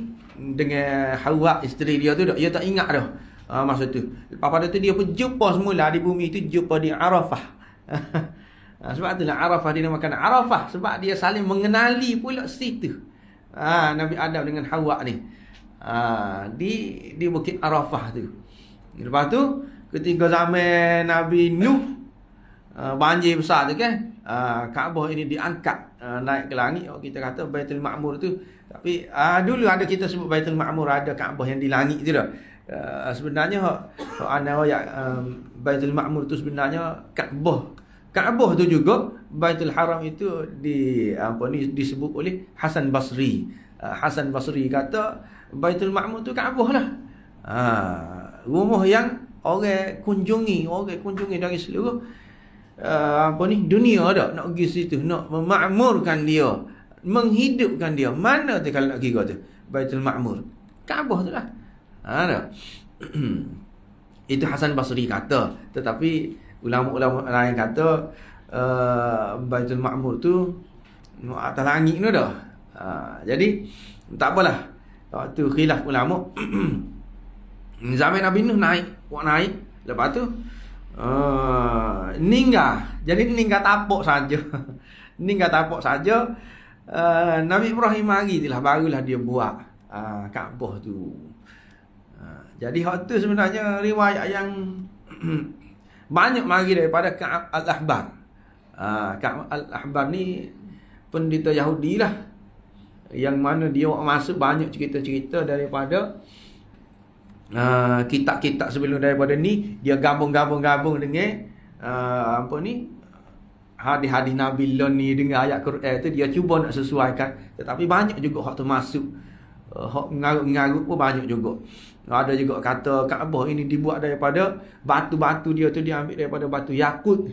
dengan Hawa isteri dia tu dia tak ingat dah masa tu. Lepas pada tu dia pun jumpa semula di bumi tu, jumpa di Arafah. Sebab itulah Arafah dinamakan Arafah sebab dia saling mengenali pula situ. Nabi Adam dengan Hawa ni. Di Bukit Arafah tu. Lepas tu ketika zaman Nabi Nuh banjir besar tu kan, Kaabah ini diangkat naik ke langit. Kita kata Baitul Ma'mur tu. Tapi dulu ada kita sebut Baitul Ma'mur, ada Kaabah yang di langit tu dah. Sebenarnya ana ayat Baitul Ma'mur tu sebenarnya Kaabah tu juga Baitul Haram itu disebut oleh Hasan Basri. Hasan Basri kata Baitul Ma'mur tu Kaabah lah. Rumah yang orang kunjungi dari seluruh dunia dah nak pergi situ, nak memakmurkan dia, menghidupkan dia. Mana tu kalau nak kira tu Baitul Ma'mur? Kaabah tu lah. Itu Hasan Basri kata. Tetapi ulama-ulama lain kata Baitul Ma'mur tu atas langit tu dah. Jadi tak apalah. Waktu khilaf ulama. Zaman Nabi Nuh naik. Lepas tu ninggal. Jadi ninggal tapak saja. Ninggal tapak saja. Nabi Ibrahim mari itulah barulah dia buat Kaabah tu. Jadi hak tu sebenarnya riwayat yang banyak mari daripada Ka'ab al-Ahbar. Ka'ab al-Ahbar ni pendeta Yahudi lah. Yang mana dia masuk banyak cerita-cerita daripada kitab-kitab sebelum daripada ni. Dia gabung-gabung dengan hadis-hadis Nabi Lon ni dengan ayat Quran tu dia cuba nak sesuaikan, tetapi banyak juga hak termasuk hak mengarut-mengarut pun banyak juga. Ada juga kata Kaabah ini dibuat daripada batu-batu dia tu diambil daripada batu yakut.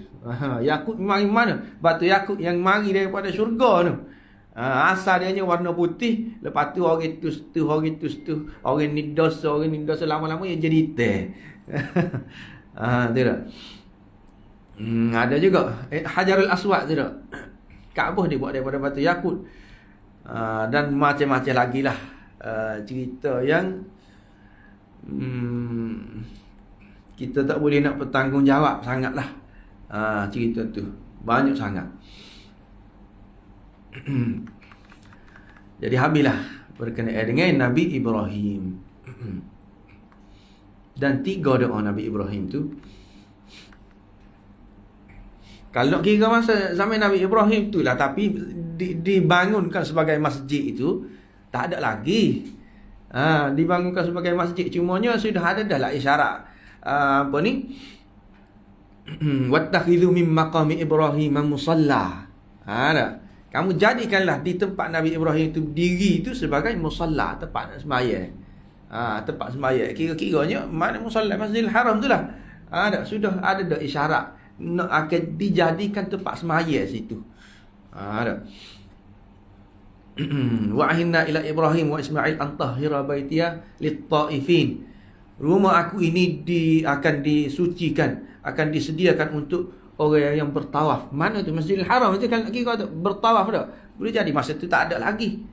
Yakut mari mana? Batu yakut yang mari daripada syurga tu. Asal dia warna putih, lepas tu orang tu orang ni dosa lama-lama dia jadi hitam. Tidak. Ada juga Hajarul Aswad tu tak. Kaabah dibuat daripada batu yakut. Dan macam-macam lagi lah cerita yang kita tak boleh nak bertanggungjawab sangatlah. Cerita tu banyak sangat. Jadi habislah berkenaan dengan Nabi Ibrahim. Dan 3 doa Nabi Ibrahim tu, kalau kira masa zaman Nabi Ibrahim tu lah, tapi dibangunkan sebagai masjid itu tak ada lagi. Dibangunkan sebagai masjid, cumanya sudah ada dah lah isyarat apa ni, wattakhidhu min maqami Ibrahim musalla. Kamu jadikanlah di tempat Nabi Ibrahim itu berdiri itu sebagai musalla, tempat nak sembahyang. Tempat sembahyang. Kira-kiranya mana musalla Masjidil Haram tu lah. Sudah ada dah isyarat nak akan dijadikan tempat sembahyang situ. Wa ahina ila Ibrahim wa Ismail an tahhira baitiya lit-taifin. Rumah aku ini akan disucikan, akan disediakan untuk orang yang bertawaf. Mana tu Masjidil Haram tu kan kira tu bertawaf dah. Boleh jadi masa tu tak ada lagi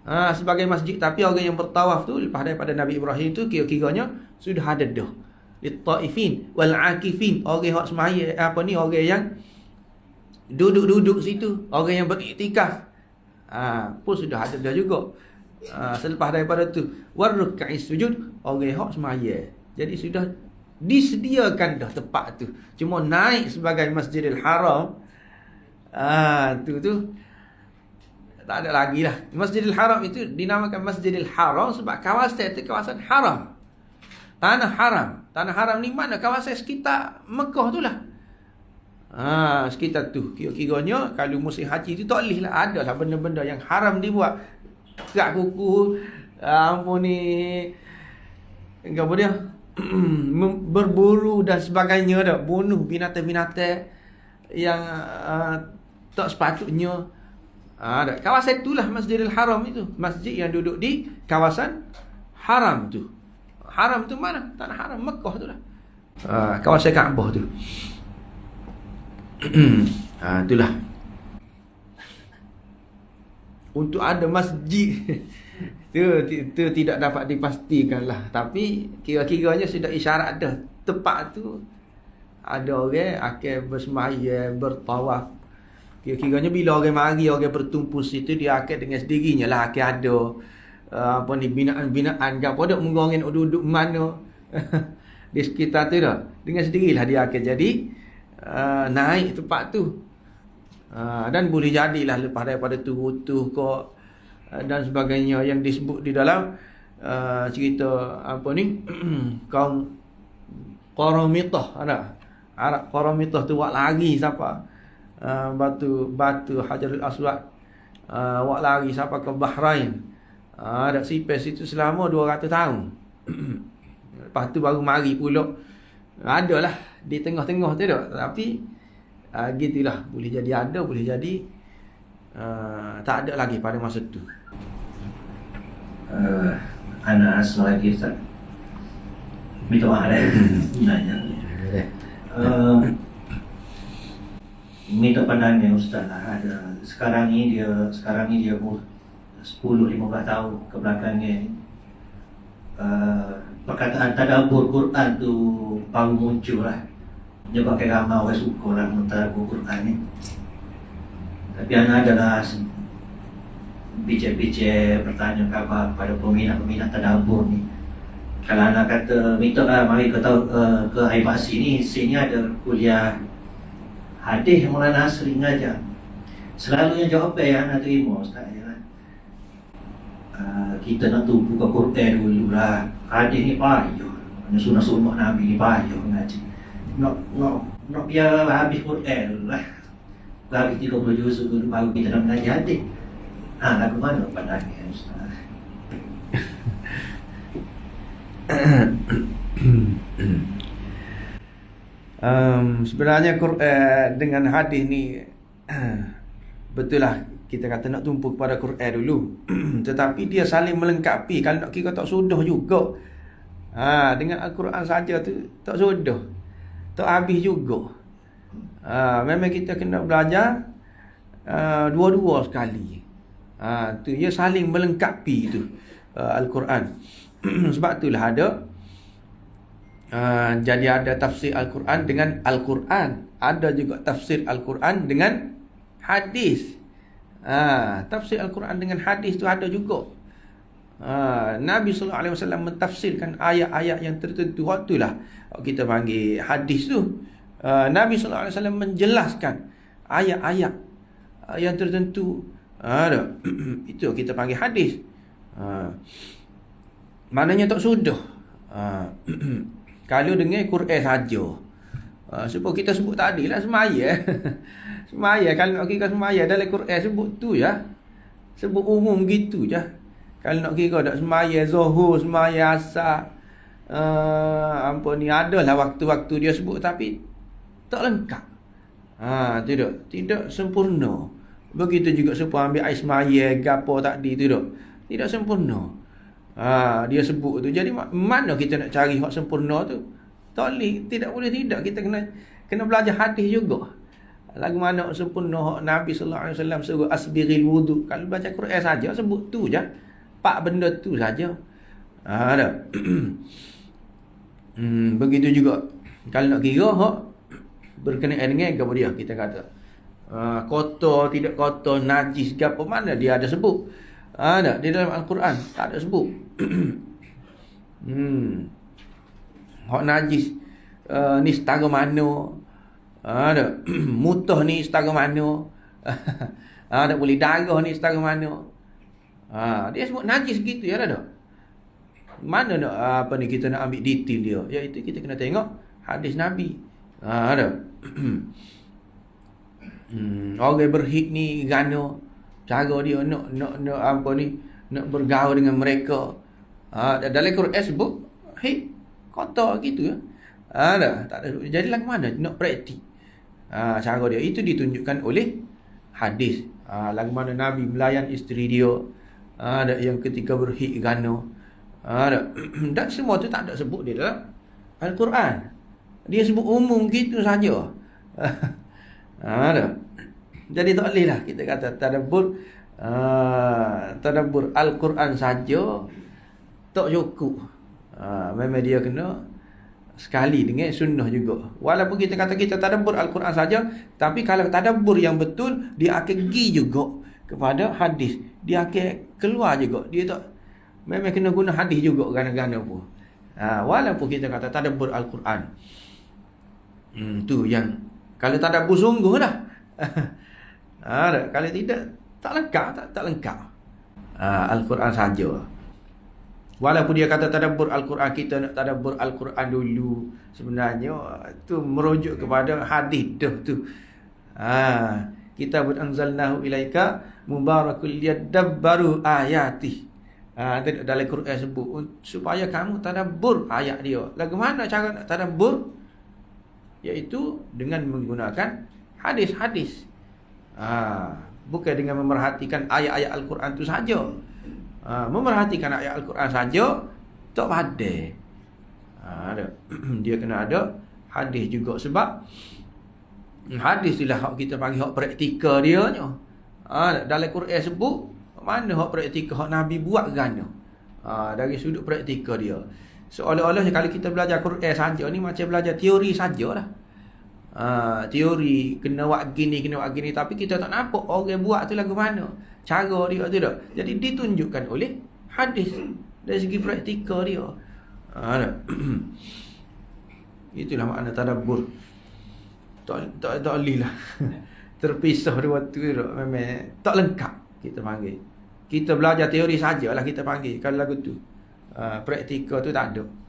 sebagai masjid, tapi orang yang bertawaf tu lepas daripada Nabi Ibrahim tu kira-kiranya sudah ada dah. Lit-taifin wal akifin, orang hak semaya orang yang duduk-duduk situ, orang yang beriktikaf. Pun sudah ada dah juga. Selepas daripada tu warruk'is sujud, orang hak semaya. Jadi sudah disediakan dah tempat tu. Cuma naik sebagai Masjidil Haram tu tak ada lagi lah. Masjidil Haram itu dinamakan Masjidil Haram sebab kawasan itu kawasan haram. Tanah haram. Tanah haram ni mana? Kawasan sekitar Mekah tu lah. Sekitar tu. Kira-kiranya kalau musim haji tu tak boleh lah. Ada lah benda-benda yang haram dibuat. Kerak kuku, apa dia? Berburu dan sebagainya dah. Bunuh binatang-binatang yang tak sepatutnya. Kawasan itulah Masjidil Haram itu. Masjid yang duduk di kawasan haram tu. Haram tu mana? Tanah haram Mekah tu lah. Kawasan Kaabah tu. Itulah. Untuk ada masjid itu tidak dapat dipastikan lah. Tapi kira-kiranya sudah isyarat dah. Tempat tu ada orang akan bersemayam, bertawaf. Kira-kiranya bila orang mari, orang bertumpu situ, dia akan dengan sendirinya lah akan ada binaan-binaan ke apa dak mengorang duduk mana di sekitar tu dah. Dengan sendirilah dia akan jadi naik tempat tu. Dan boleh jadilah lepas daripada tu utuh kok dan sebagainya yang disebut di dalam cerita kaum Qaramitah. Arab Qaramitah tu buat lari siapa batu Hajarul Aswad, buat lari siapa ke Bahrain. Ada sipes itu selama 200 tahun. Lepas tu baru mari pula. Adalah di tengah-tengah tu dak. Tapi gitulah, boleh jadi ada, boleh jadi tak ada lagi pada masa tu. Anak asal lagi Ustaz. Minta maaf nanya. Minta pandangan Ustaz lah. Ada sekarang ni dia 10-15 tahun ke belakangnya perkataan tadabbur Quran tu baru muncul lah. Menyebabkan ramai orang suka lah mentadabbur Quran ni. Tapi anak adalah bicara bertanya khabar kepada peminat tadabbur ni. Kalau anak kata minta lah mari ke Aibasi ni, sini ada kuliah hadis Maulana Hasri mengajar. Selalunya jawapan yang anak terima Ustaz ya. Kita nak buka Quran dulu lah. Hadis ni payah. Sunnah-sunnah Nabi ni payah mengaji. Nak biar habis Quran dulu lah. Lagi 30 juz baru kita nak mengaji hadis. Lagu mana pandangan Ustaz? Sebenarnya dengan hadis ni betul lah kita kata nak tumpu kepada Quran dulu. Tetapi dia saling melengkapi. Kalau nak kira tak sudah juga. Dengan Al-Quran saja tu tak sudah, tak habis juga. Memang kita kena belajar dua-dua sekali. Tu ia saling melengkapi tu Al-Quran. Sebab itulah ada jadi ada tafsir Al-Quran dengan Al-Quran, ada juga tafsir Al-Quran dengan hadis. Tafsir Al-Quran dengan hadis tu ada juga. Nabi sallallahu alaihi wasallam mentafsirkan ayat-ayat yang tertentu. Waktulah kita panggil hadis tu. Nabi sallallahu alaihi wasallam menjelaskan ayat-ayat yang tertentu. Itu kita panggil hadis. Maknanya tak sudah. Kalau dengar Quran saja. Sebab kita sebut tadi lah semaya. Semaya, kalau nak kira semaya dalam Quran sebut tu ya. Sebut umum gitu je. Kalau nak kira tak semaya zuhur, semaya asar, adalah waktu-waktu dia sebut tapi tak lengkap. Tidak sempurna. Begitu juga supaya ambil air semaya gapo tadi tidak sempurna. Dia sebut tu. Jadi mana kita nak cari hak sempurna tu? Tidak boleh tidak. Kita kena belajar hadis juga. Lagu mana sempurna hak Nabi sallallahu alaihi wasallam suruh asbiril wudu. Kalau baca Quran saja sebut tu je. 4 benda tu saja. Begitu juga kalau nak kira hak berkenaan dengan apa dia kita kata kotor, tidak kotor, najis ke apa, mana dia ada sebut? Ada di dalam Al-Quran tak ada sebut. Hak najis ni setara mana? Ada mutah ni setara mana? Tak boleh darah ni setara mana? Dia sebut najis gitu ya tak? Mana nak kita nak ambil detail dia? Iaitu kita kena tengok hadis Nabi. Ada. Orang berhik ni gano cara dia nak nak bergaul dengan mereka. Dalam Quran sebut hik kotor gitu ya. Tak ada. Jadi lagu mana nak praktik. Cara dia itu ditunjukkan oleh hadis. Lagu mana Nabi melayan isteri dia. Ada yang ketika berhik gano. Dan semua tu tak ada sebut di dalam Al-Quran. Dia sebut umum gitu saja. Jadi tak boleh lah kita kata tadabbur Al-Quran saja tak cukup. Memang dia kena sekali dengan sunnah juga. Walaupun kita kata kita tadabbur Al-Quran saja, tapi kalau tadabbur yang betul, dia akan pergi juga kepada hadis. Dia akan keluar juga. Dia tak memang kena guna hadis juga gana-gana pun. Walaupun kita kata tadabbur Al-Quran. Tu yang kalau tadabbur sungguh dah. Kalau tidak tak lengkap. Al-Quran saja. Walaupun dia kata tadabbur Al-Quran, kita nak tadabbur Al-Quran dulu. Sebenarnya tu merujuk kepada hadis dah tu. Kitabun anzalnahu ilaika mubarakul liyadabbaru ayatih. Dalam Quran sebut supaya kamu tadabbur ayat dia. Lagu mana cara nak tadabbur? Iaitu dengan menggunakan hadis-hadis. Bukan dengan memerhatikan ayat-ayat Al-Quran itu saja. Memerhatikan ayat Al-Quran saja tak pandai. Dia kena ada hadis juga. Sebab hadis itulah hak kita panggil hak praktikal dia. Dalam Quran sebut mana hak praktikal hak Nabi buat gana. Dari sudut praktikal dia. Seolah-olah kalau kita belajar Quran saja ni macam belajar teori sajalah. Teori kena buat gini, tapi kita tak nampak orang buat tu lagu mana, cara dia tu dah. Jadi ditunjukkan oleh hadis dari segi praktikal dia. Itulah makna tadabbur. Tak boleh lah terpisah dua tu dah. Memang tak lengkap kita panggil. Kita belajar teori sajalah kita panggil kalau lagu tu. Praktikal tu tak ada.